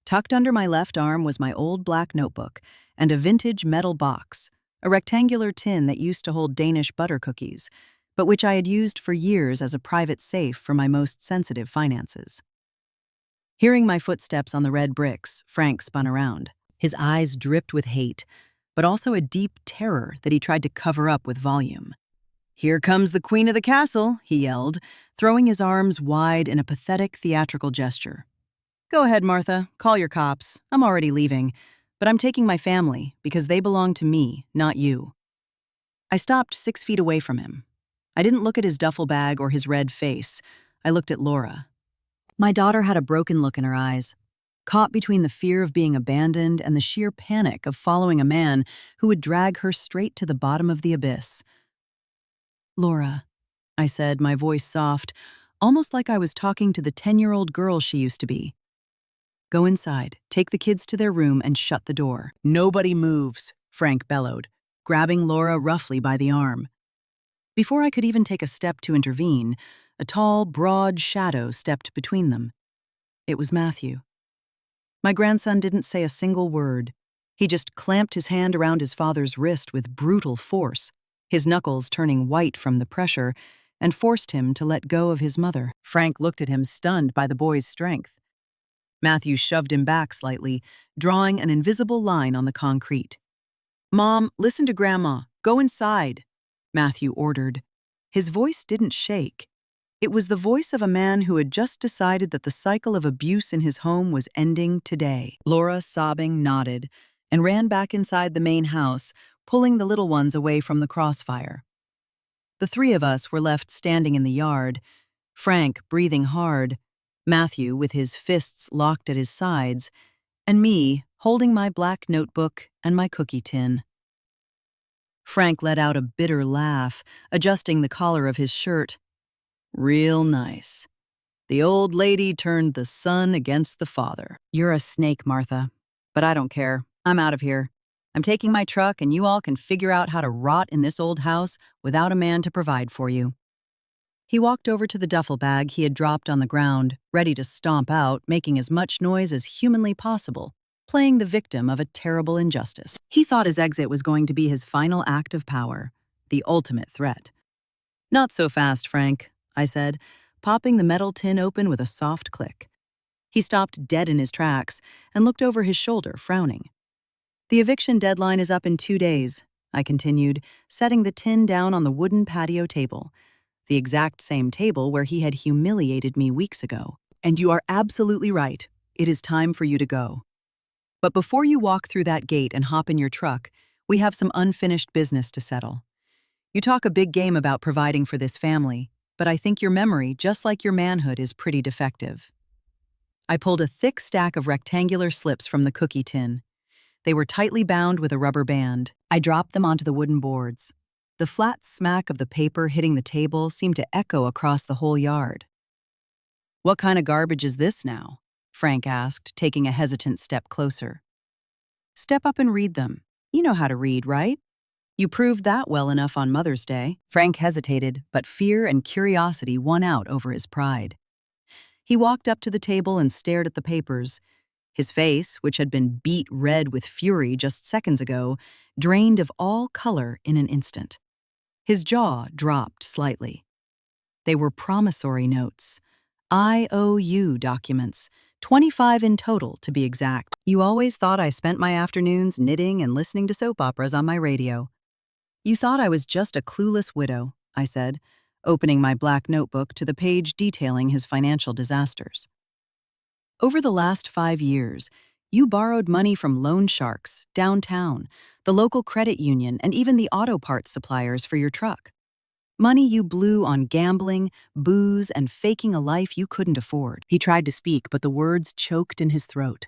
Tucked under my left arm was my old black notebook and a vintage metal box, a rectangular tin that used to hold Danish butter cookies, but which I had used for years as a private safe for my most sensitive finances. Hearing my footsteps on the red bricks, Frank spun around. His eyes dripped with hate, but also a deep terror that he tried to cover up with volume. "Here comes the queen of the castle," he yelled, throwing his arms wide in a pathetic theatrical gesture. "Go ahead, Martha, call your cops. I'm already leaving. But I'm taking my family because they belong to me, not you." I stopped 6 feet away from him. I didn't look at his duffel bag or his red face. I looked at Laura. My daughter had a broken look in her eyes, caught between the fear of being abandoned and the sheer panic of following a man who would drag her straight to the bottom of the abyss. "Laura," I said, my voice soft, almost like I was talking to the 10-year-old girl she used to be. "Go inside, take the kids to their room, and shut the door." "Nobody moves," Frank bellowed, grabbing Laura roughly by the arm. Before I could even take a step to intervene, a tall, broad shadow stepped between them. It was Matthew. My grandson didn't say a single word. He just clamped his hand around his father's wrist with brutal force, his knuckles turning white from the pressure, and forced him to let go of his mother. Frank looked at him, stunned by the boy's strength. Matthew shoved him back slightly, drawing an invisible line on the concrete. "Mom, listen to Grandma. Go inside," Matthew ordered. His voice didn't shake. It was the voice of a man who had just decided that the cycle of abuse in his home was ending today. Laura, sobbing, nodded and ran back inside the main house, pulling the little ones away from the crossfire. The three of us were left standing in the yard, Frank breathing hard, Matthew with his fists locked at his sides, and me holding my black notebook and my cookie tin. Frank let out a bitter laugh, adjusting the collar of his shirt. "Real nice. The old lady turned the son against the father." "You're a snake, Martha. But I don't care. I'm out of here. I'm taking my truck and you all can figure out how to rot in this old house without a man to provide for you." He walked over to the duffel bag he had dropped on the ground, ready to stomp out, making as much noise as humanly possible, playing the victim of a terrible injustice. He thought his exit was going to be his final act of power, the ultimate threat. "Not so fast, Frank," I said, popping the metal tin open with a soft click. He stopped dead in his tracks and looked over his shoulder, frowning. "The eviction deadline is up in 2 days," I continued, setting the tin down on the wooden patio table, the exact same table where he had humiliated me weeks ago. "And you are absolutely right. It is time for you to go. But before you walk through that gate and hop in your truck, we have some unfinished business to settle. You talk a big game about providing for this family, but I think your memory, just like your manhood, is pretty defective." I pulled a thick stack of rectangular slips from the cookie tin. They were tightly bound with a rubber band. I dropped them onto the wooden boards. The flat smack of the paper hitting the table seemed to echo across the whole yard. "What kind of garbage is this now?" Frank asked, taking a hesitant step closer. "Step up and read them. You know how to read, right? You proved that well enough on Mother's Day." Frank hesitated, but fear and curiosity won out over his pride. He walked up to the table and stared at the papers. His face, which had been beet red with fury just seconds ago, drained of all color in an instant. His jaw dropped slightly. They were promissory notes. IOU documents, 25 in total to be exact. "You always thought I spent my afternoons knitting and listening to soap operas on my radio. You thought I was just a clueless widow," I said, opening my black notebook to the page detailing his financial disasters. "Over the last 5 years, you borrowed money from loan sharks, downtown, the local credit union, and even the auto parts suppliers for your truck. Money you blew on gambling, booze, and faking a life you couldn't afford." He tried to speak, but the words choked in his throat.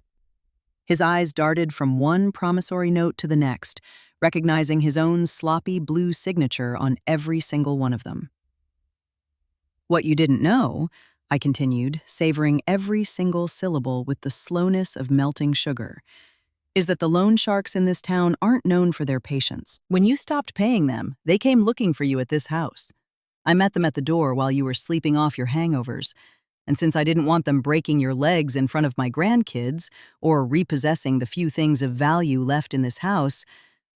His eyes darted from one promissory note to the next, recognizing his own sloppy blue signature on every single one of them. "What you didn't know," I continued, savoring every single syllable with the slowness of melting sugar, "is that the loan sharks in this town aren't known for their patience. When you stopped paying them, they came looking for you at this house. I met them at the door while you were sleeping off your hangovers, and since I didn't want them breaking your legs in front of my grandkids or repossessing the few things of value left in this house,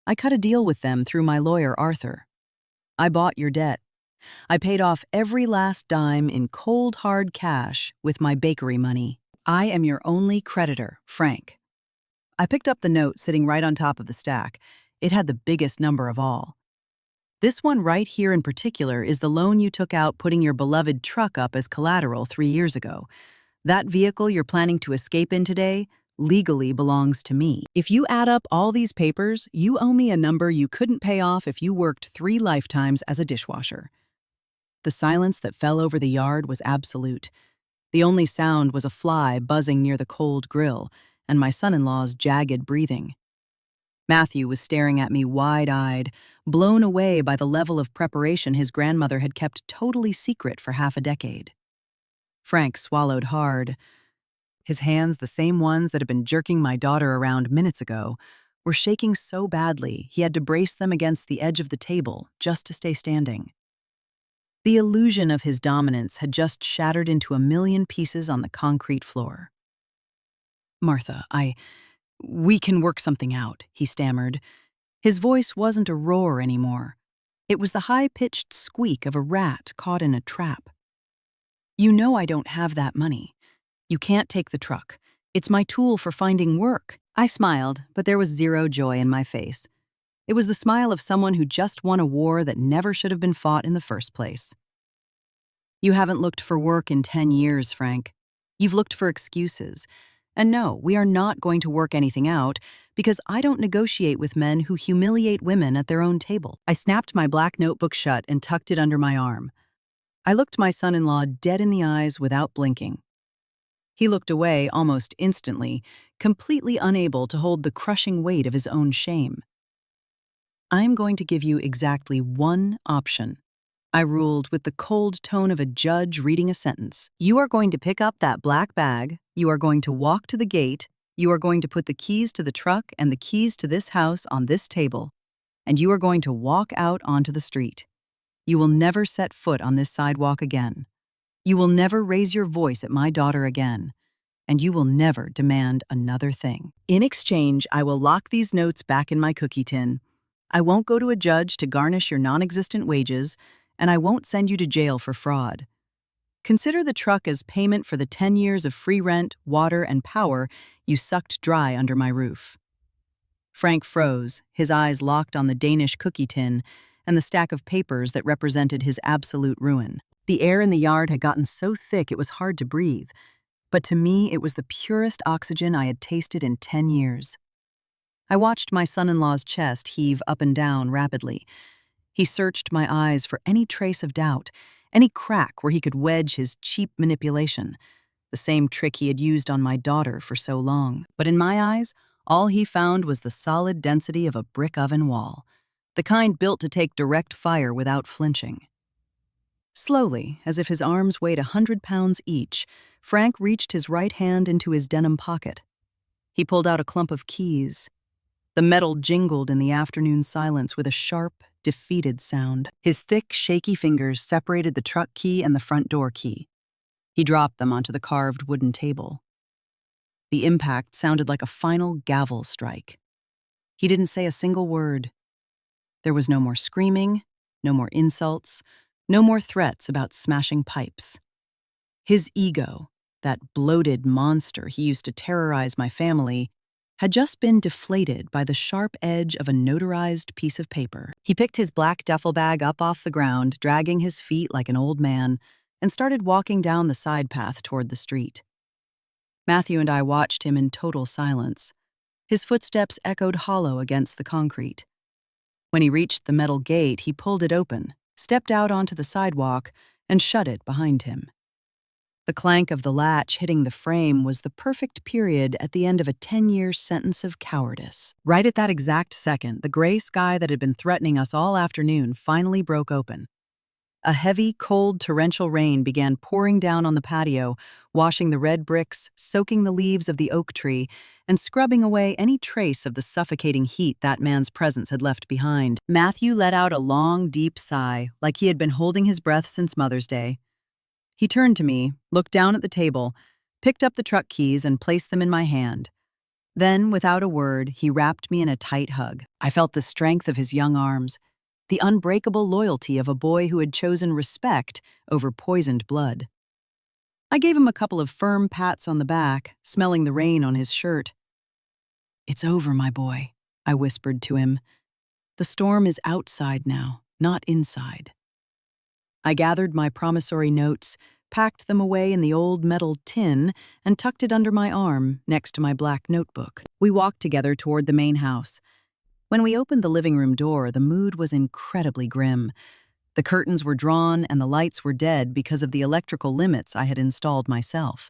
I cut a deal with them through my lawyer, Arthur. I bought your debt. I paid off every last dime in cold, hard cash with my bakery money. I am your only creditor, Frank." I picked up the note sitting right on top of the stack. It had the biggest number of all. "This one right here in particular is the loan you took out putting your beloved truck up as collateral 3 years ago. That vehicle you're planning to escape in today legally belongs to me. If you add up all these papers, you owe me a number you couldn't pay off if you worked 3 lifetimes as a dishwasher." The silence that fell over the yard was absolute. The only sound was a fly buzzing near the cold grill and my son-in-law's jagged breathing. Matthew was staring at me wide-eyed, blown away by the level of preparation his grandmother had kept totally secret for half a decade. Frank swallowed hard. His hands, the same ones that had been jerking my daughter around minutes ago, were shaking so badly he had to brace them against the edge of the table just to stay standing. The illusion of his dominance had just shattered into a million pieces on the concrete floor. "Martha, We can work something out, he stammered. His voice wasn't a roar anymore. It was the high-pitched squeak of a rat caught in a trap. You know I don't have that money. You can't take the truck. It's my tool for finding work. I smiled, but there was zero joy in my face. It was the smile of someone who just won a war that never should have been fought in the first place. You haven't looked for work in 10 years, Frank. You've looked for excuses. And no, we are not going to work anything out because I don't negotiate with men who humiliate women at their own table. I snapped my black notebook shut and tucked it under my arm. I looked my son-in-law dead in the eyes without blinking. He looked away almost instantly, completely unable to hold the crushing weight of his own shame. I'm going to give you exactly one option, I ruled with the cold tone of a judge reading a sentence. You are going to pick up that black bag, you are going to walk to the gate, you are going to put the keys to the truck and the keys to this house on this table, and you are going to walk out onto the street. You will never set foot on this sidewalk again. You will never raise your voice at my daughter again, and you will never demand another thing. In exchange, I will lock these notes back in my cookie tin. I won't go to a judge to garnish your non-existent wages, and I won't send you to jail for fraud. Consider the truck as payment for the 10 years of free rent, water, and power you sucked dry under my roof. Frank froze, his eyes locked on the Danish cookie tin and the stack of papers that represented his absolute ruin. The air in the yard had gotten so thick it was hard to breathe, but to me it was the purest oxygen I had tasted in 10 years. I watched my son-in-law's chest heave up and down rapidly. He searched my eyes for any trace of doubt, any crack where he could wedge his cheap manipulation, the same trick he had used on my daughter for so long. But in my eyes, all he found was the solid density of a brick oven wall, the kind built to take direct fire without flinching. Slowly, as if his arms weighed 100 pounds each, Frank reached his right hand into his denim pocket. He pulled out a clump of keys. The metal jingled in the afternoon silence with a sharp, defeated sound. His thick, shaky fingers separated the truck key and the front door key. He dropped them onto the carved wooden table. The impact sounded like a final gavel strike. He didn't say a single word. There was no more screaming, no more insults, no more threats about smashing pipes. His ego, that bloated monster he used to terrorize my family, had just been deflated by the sharp edge of a notarized piece of paper. He picked his black duffel bag up off the ground, dragging his feet like an old man, and started walking down the side path toward the street. Matthew and I watched him in total silence. His footsteps echoed hollow against the concrete. When he reached the metal gate, he pulled it open, stepped out onto the sidewalk, and shut it behind him. The clank of the latch hitting the frame was the perfect period at the end of a 10-year sentence of cowardice. Right at that exact second, the gray sky that had been threatening us all afternoon finally broke open. A heavy, cold, torrential rain began pouring down on the patio, washing the red bricks, soaking the leaves of the oak tree, and scrubbing away any trace of the suffocating heat that man's presence had left behind. Matthew let out a long, deep sigh, like he had been holding his breath since Mother's Day. He turned to me, looked down at the table, picked up the truck keys and placed them in my hand. Then, without a word, he wrapped me in a tight hug. I felt the strength of his young arms, the unbreakable loyalty of a boy who had chosen respect over poisoned blood. I gave him a couple of firm pats on the back, smelling the rain on his shirt. "It's over, my boy," I whispered to him. "The storm is outside now, not inside." I gathered my promissory notes, packed them away in the old metal tin, and tucked it under my arm next to my black notebook. We walked together toward the main house. When we opened the living room door, the mood was incredibly grim. The curtains were drawn and the lights were dead because of the electrical limits I had installed myself.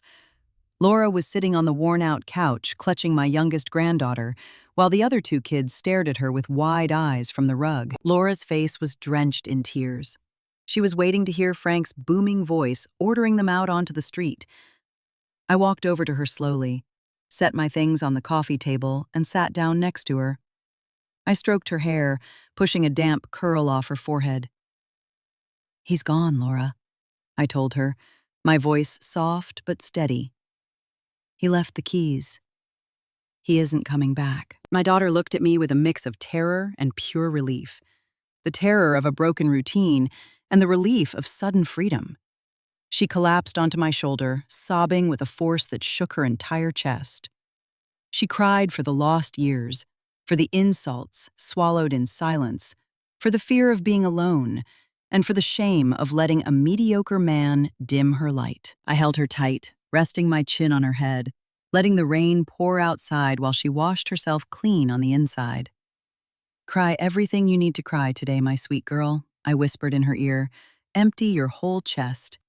Laura was sitting on the worn-out couch, clutching my youngest granddaughter, while the other two kids stared at her with wide eyes from the rug. Laura's face was drenched in tears. She was waiting to hear Frank's booming voice ordering them out onto the street. I walked over to her slowly, set my things on the coffee table, and sat down next to her. I stroked her hair, pushing a damp curl off her forehead. "He's gone, Laura," I told her, my voice soft but steady. "He left the keys. He isn't coming back. My daughter looked at me with a mix of terror and pure relief. The terror of a broken routine and the relief of sudden freedom. She collapsed onto my shoulder, sobbing with a force that shook her entire chest. She cried for the lost years, for the insults swallowed in silence, for the fear of being alone, and for the shame of letting a mediocre man dim her light. I held her tight, resting my chin on her head, letting the rain pour outside while she washed herself clean on the inside. "Cry everything you need to cry today, my sweet girl," I whispered in her ear. "Empty your whole chest.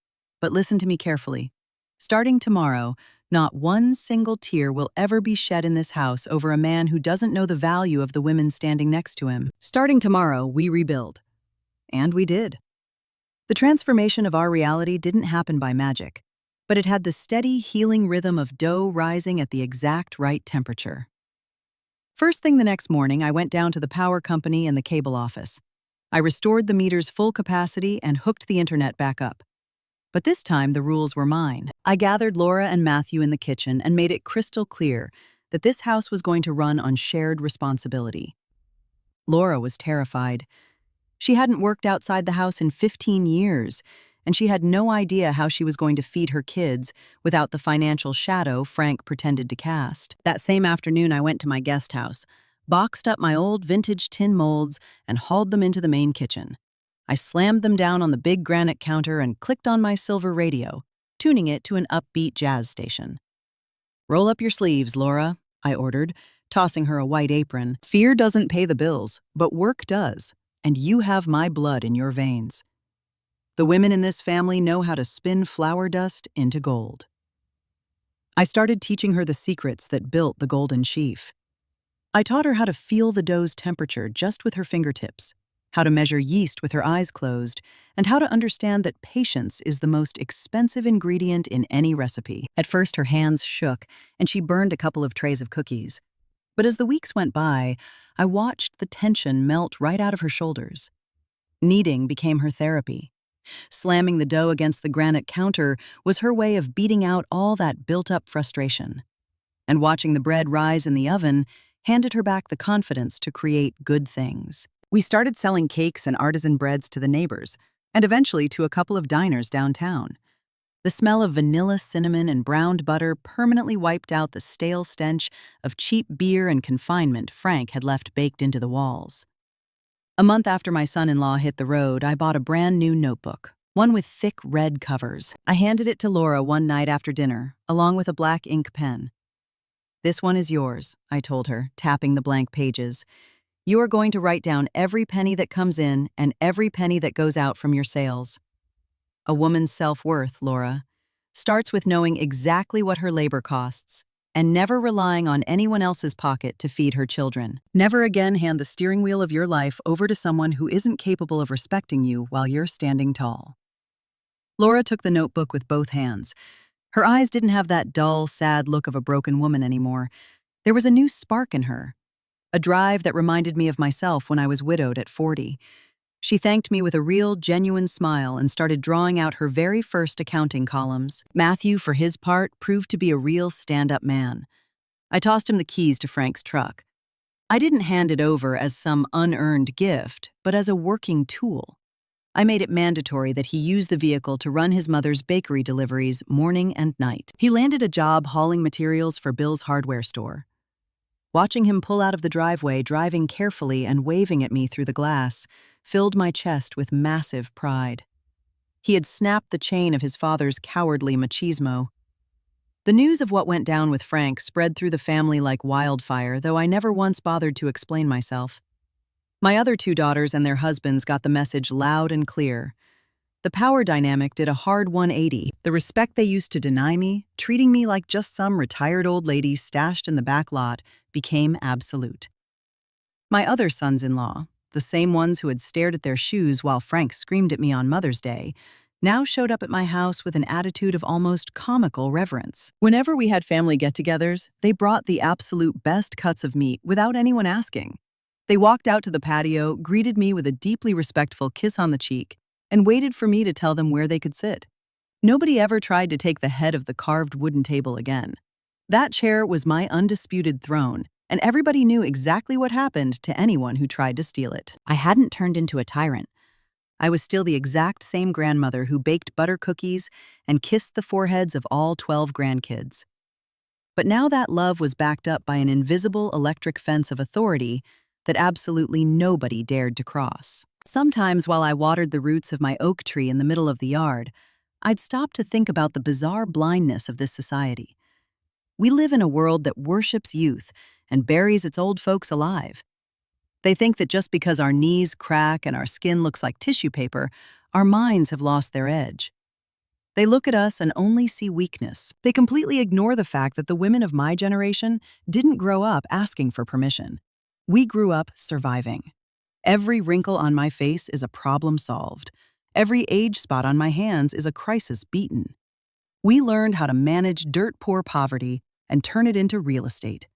But listen to me carefully. Starting tomorrow, not one single tear will ever be shed in this house over a man who doesn't know the value of the women standing next to him. Starting tomorrow, we rebuild." And we did. The transformation of our reality didn't happen by magic, but it had the steady, healing rhythm of dough rising at the exact right temperature. First thing the next morning, I went down to the power company and the cable office. I restored the meter's full capacity and hooked the internet back up. But this time, the rules were mine. I gathered Laura and Matthew in the kitchen and made it crystal clear that this house was going to run on shared responsibility. Laura was terrified. She hadn't worked outside the house in 15 years, and she had no idea how she was going to feed her kids without the financial shadow Frank pretended to cast. That same afternoon, I went to my guest house, boxed up my old vintage tin molds, and hauled them into the main kitchen. I slammed them down on the big granite counter and clicked on my silver radio, tuning it to an upbeat jazz station. "Roll up your sleeves, Laura," I ordered, tossing her a white apron. "Fear doesn't pay the bills, but work does, and you have my blood in your veins. The women in this family know how to spin flour dust into gold." I started teaching her the secrets that built the golden sheaf. I taught her how to feel the dough's temperature just with her fingertips, how to measure yeast with her eyes closed, and how to understand that patience is the most expensive ingredient in any recipe. At first, her hands shook, and she burned a couple of trays of cookies. But as the weeks went by, I watched the tension melt right out of her shoulders. Kneading became her therapy. Slamming the dough against the granite counter was her way of beating out all that built-up frustration. And watching the bread rise in the oven handed her back the confidence to create good things. We started selling cakes and artisan breads to the neighbors, and eventually to a couple of diners downtown. The smell of vanilla, cinnamon, and browned butter permanently wiped out the stale stench of cheap beer and confinement Frank had left baked into the walls. A month after my son-in-law hit the road, I bought a brand new notebook, one with thick red covers. I handed it to Laura one night after dinner, along with a black ink pen. "This one is yours," I told her, tapping the blank pages. "You are going to write down every penny that comes in and every penny that goes out from your sales. A woman's self-worth, Laura, starts with knowing exactly what her labor costs and never relying on anyone else's pocket to feed her children. Never again hand the steering wheel of your life over to someone who isn't capable of respecting you while you're standing tall." Laura took the notebook with both hands. Her eyes didn't have that dull, sad look of a broken woman anymore. There was a new spark in her, a drive that reminded me of myself when I was widowed at 40. She thanked me with a real, genuine smile and started drawing out her very first accounting columns. Matthew, for his part, proved to be a real stand-up man. I tossed him the keys to Frank's truck. I didn't hand it over as some unearned gift, but as a working tool. I made it mandatory that he use the vehicle to run his mother's bakery deliveries morning and night. He landed a job hauling materials for Bill's hardware store. Watching him pull out of the driveway, driving carefully and waving at me through the glass, filled my chest with massive pride. He had snapped the chain of his father's cowardly machismo. The news of what went down with Frank spread through the family like wildfire, though I never once bothered to explain myself. My other two daughters and their husbands got the message loud and clear. The power dynamic did a hard 180. The respect they used to deny me, treating me like just some retired old lady stashed in the back lot, became absolute. My other sons-in-law, the same ones who had stared at their shoes while Frank screamed at me on Mother's Day, now showed up at my house with an attitude of almost comical reverence. Whenever we had family get-togethers, they brought the absolute best cuts of meat without anyone asking. They walked out to the patio, greeted me with a deeply respectful kiss on the cheek, and waited for me to tell them where they could sit. Nobody ever tried to take the head of the carved wooden table again. That chair was my undisputed throne, and everybody knew exactly what happened to anyone who tried to steal it. I hadn't turned into a tyrant. I was still the exact same grandmother who baked butter cookies and kissed the foreheads of all 12 grandkids. But now that love was backed up by an invisible electric fence of authority that absolutely nobody dared to cross. Sometimes while I watered the roots of my oak tree in the middle of the yard, I'd stop to think about the bizarre blindness of this society. We live in a world that worships youth and buries its old folks alive. They think that just because our knees crack and our skin looks like tissue paper, our minds have lost their edge. They look at us and only see weakness. They completely ignore the fact that the women of my generation didn't grow up asking for permission. We grew up surviving. Every wrinkle on my face is a problem solved. Every age spot on my hands is a crisis beaten. We learned how to manage dirt-poor poverty and turn it into real estate.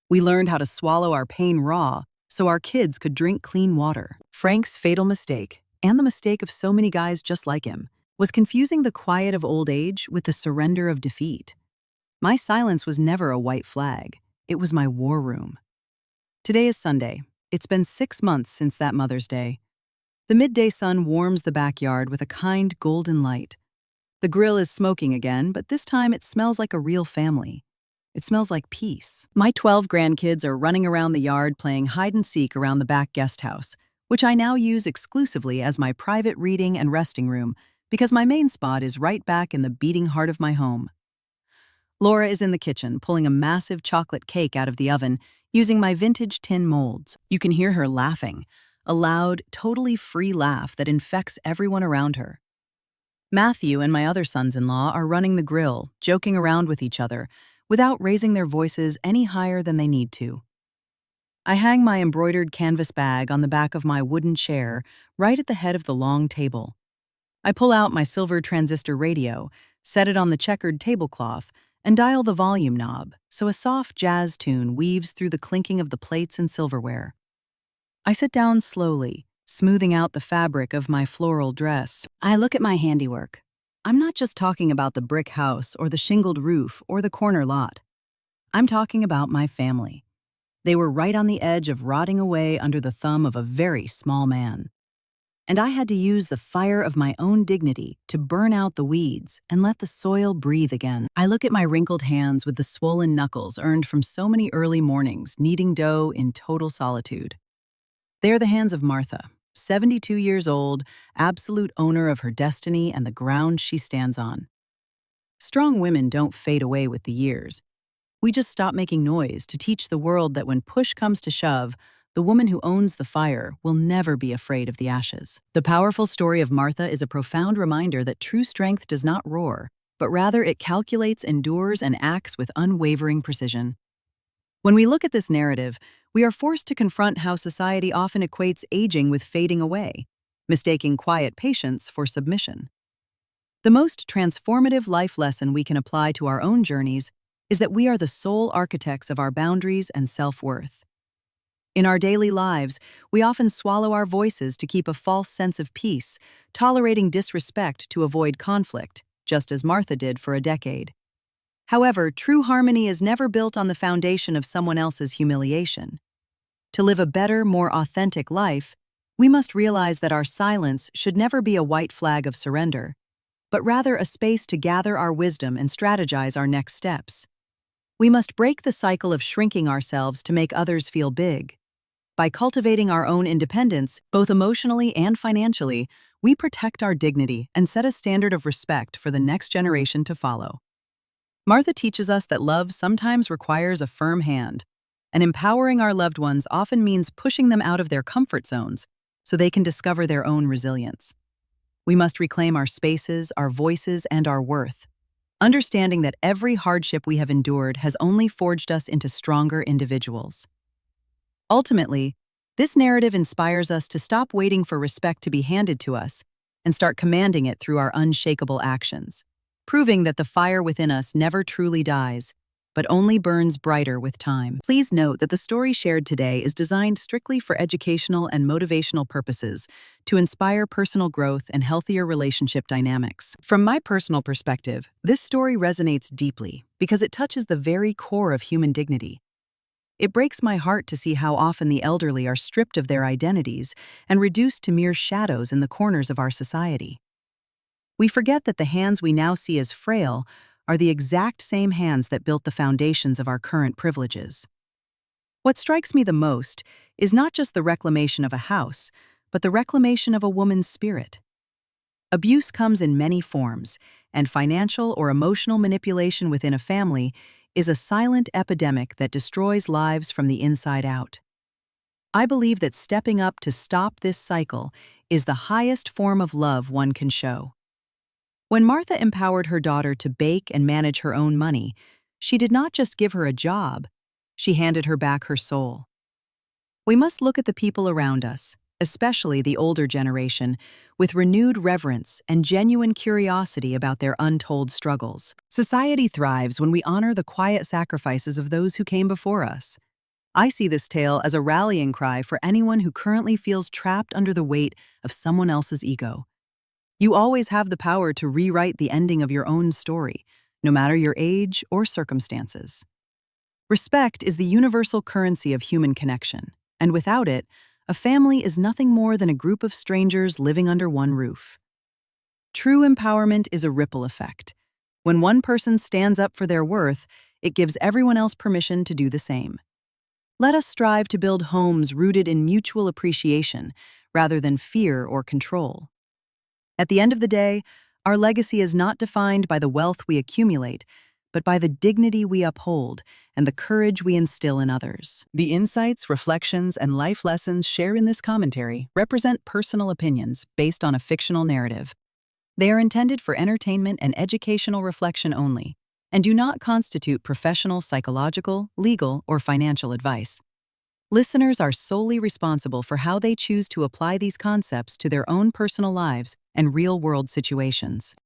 We learned how to swallow our pain raw so our kids could drink clean water. Frank's fatal mistake, and the mistake of so many guys just like him, was confusing the quiet of old age with the surrender of defeat. My silence was never a white flag. It was my war room. Today is Sunday. It's been 6 months since that Mother's Day. The midday sun warms the backyard with a kind golden light. The grill is smoking again, but this time it smells like a real family. It smells like peace. My 12 grandkids are running around the yard playing hide-and-seek around the back guest house, which I now use exclusively as my private reading and resting room because my main spot is right back in the beating heart of my home. Laura is in the kitchen pulling a massive chocolate cake out of the oven using my vintage tin molds. You can hear her laughing, a loud, totally free laugh that infects everyone around her. Matthew and my other sons-in-law are running the grill, joking around with each other, without raising their voices any higher than they need to. I hang my embroidered canvas bag on the back of my wooden chair right at the head of the long table. I pull out my silver transistor radio, set it on the checkered tablecloth, and dial the volume knob so a soft jazz tune weaves through the clinking of the plates and silverware. I sit down slowly, smoothing out the fabric of my floral dress. I look at my handiwork. I'm not just talking about the brick house or the shingled roof or the corner lot. I'm talking about my family. They were right on the edge of rotting away under the thumb of a very small man. And I had to use the fire of my own dignity to burn out the weeds and let the soil breathe again. I look at my wrinkled hands with the swollen knuckles earned from so many early mornings kneading dough in total solitude. They're the hands of Martha, 72 years old, absolute owner of her destiny and the ground she stands on. Strong women don't fade away with the years. We just stop making noise to teach the world that when push comes to shove, the woman who owns the fire will never be afraid of the ashes. The powerful story of Martha is a profound reminder that true strength does not roar, but rather it calculates, endures, and acts with unwavering precision. When we look at this narrative, we are forced to confront how society often equates aging with fading away, mistaking quiet patience for submission. The most transformative life lesson we can apply to our own journeys is that we are the sole architects of our boundaries and self-worth. In our daily lives, we often swallow our voices to keep a false sense of peace, tolerating disrespect to avoid conflict, just as Martha did for a decade. However, true harmony is never built on the foundation of someone else's humiliation. To live a better, more authentic life, we must realize that our silence should never be a white flag of surrender, but rather a space to gather our wisdom and strategize our next steps. We must break the cycle of shrinking ourselves to make others feel big. By cultivating our own independence, both emotionally and financially, we protect our dignity and set a standard of respect for the next generation to follow. Martha teaches us that love sometimes requires a firm hand, and empowering our loved ones often means pushing them out of their comfort zones so they can discover their own resilience. We must reclaim our spaces, our voices, and our worth, understanding that every hardship we have endured has only forged us into stronger individuals. Ultimately, this narrative inspires us to stop waiting for respect to be handed to us and start commanding it through our unshakable actions, proving that the fire within us never truly dies, but only burns brighter with time. Please note that the story shared today is designed strictly for educational and motivational purposes to inspire personal growth and healthier relationship dynamics. From my personal perspective, this story resonates deeply because it touches the very core of human dignity. It breaks my heart to see how often the elderly are stripped of their identities and reduced to mere shadows in the corners of our society. We forget that the hands we now see as frail are the exact same hands that built the foundations of our current privileges. What strikes me the most is not just the reclamation of a house, but the reclamation of a woman's spirit. Abuse comes in many forms, and financial or emotional manipulation within a family is a silent epidemic that destroys lives from the inside out. I believe that stepping up to stop this cycle is the highest form of love one can show. When Martha empowered her daughter to bake and manage her own money, she did not just give her a job, she handed her back her soul. We must look at the people around us, especially the older generation, with renewed reverence and genuine curiosity about their untold struggles. Society thrives when we honor the quiet sacrifices of those who came before us. I see this tale as a rallying cry for anyone who currently feels trapped under the weight of someone else's ego. You always have the power to rewrite the ending of your own story, no matter your age or circumstances. Respect is the universal currency of human connection, and without it, a family is nothing more than a group of strangers living under one roof. True empowerment is a ripple effect. When one person stands up for their worth, it gives everyone else permission to do the same. Let us strive to build homes rooted in mutual appreciation rather than fear or control. At the end of the day, our legacy is not defined by the wealth we accumulate, but by the dignity we uphold and the courage we instill in others. The insights, reflections, and life lessons shared in this commentary represent personal opinions based on a fictional narrative. They are intended for entertainment and educational reflection only, and do not constitute professional psychological, legal, or financial advice. Listeners are solely responsible for how they choose to apply these concepts to their own personal lives and real-world situations.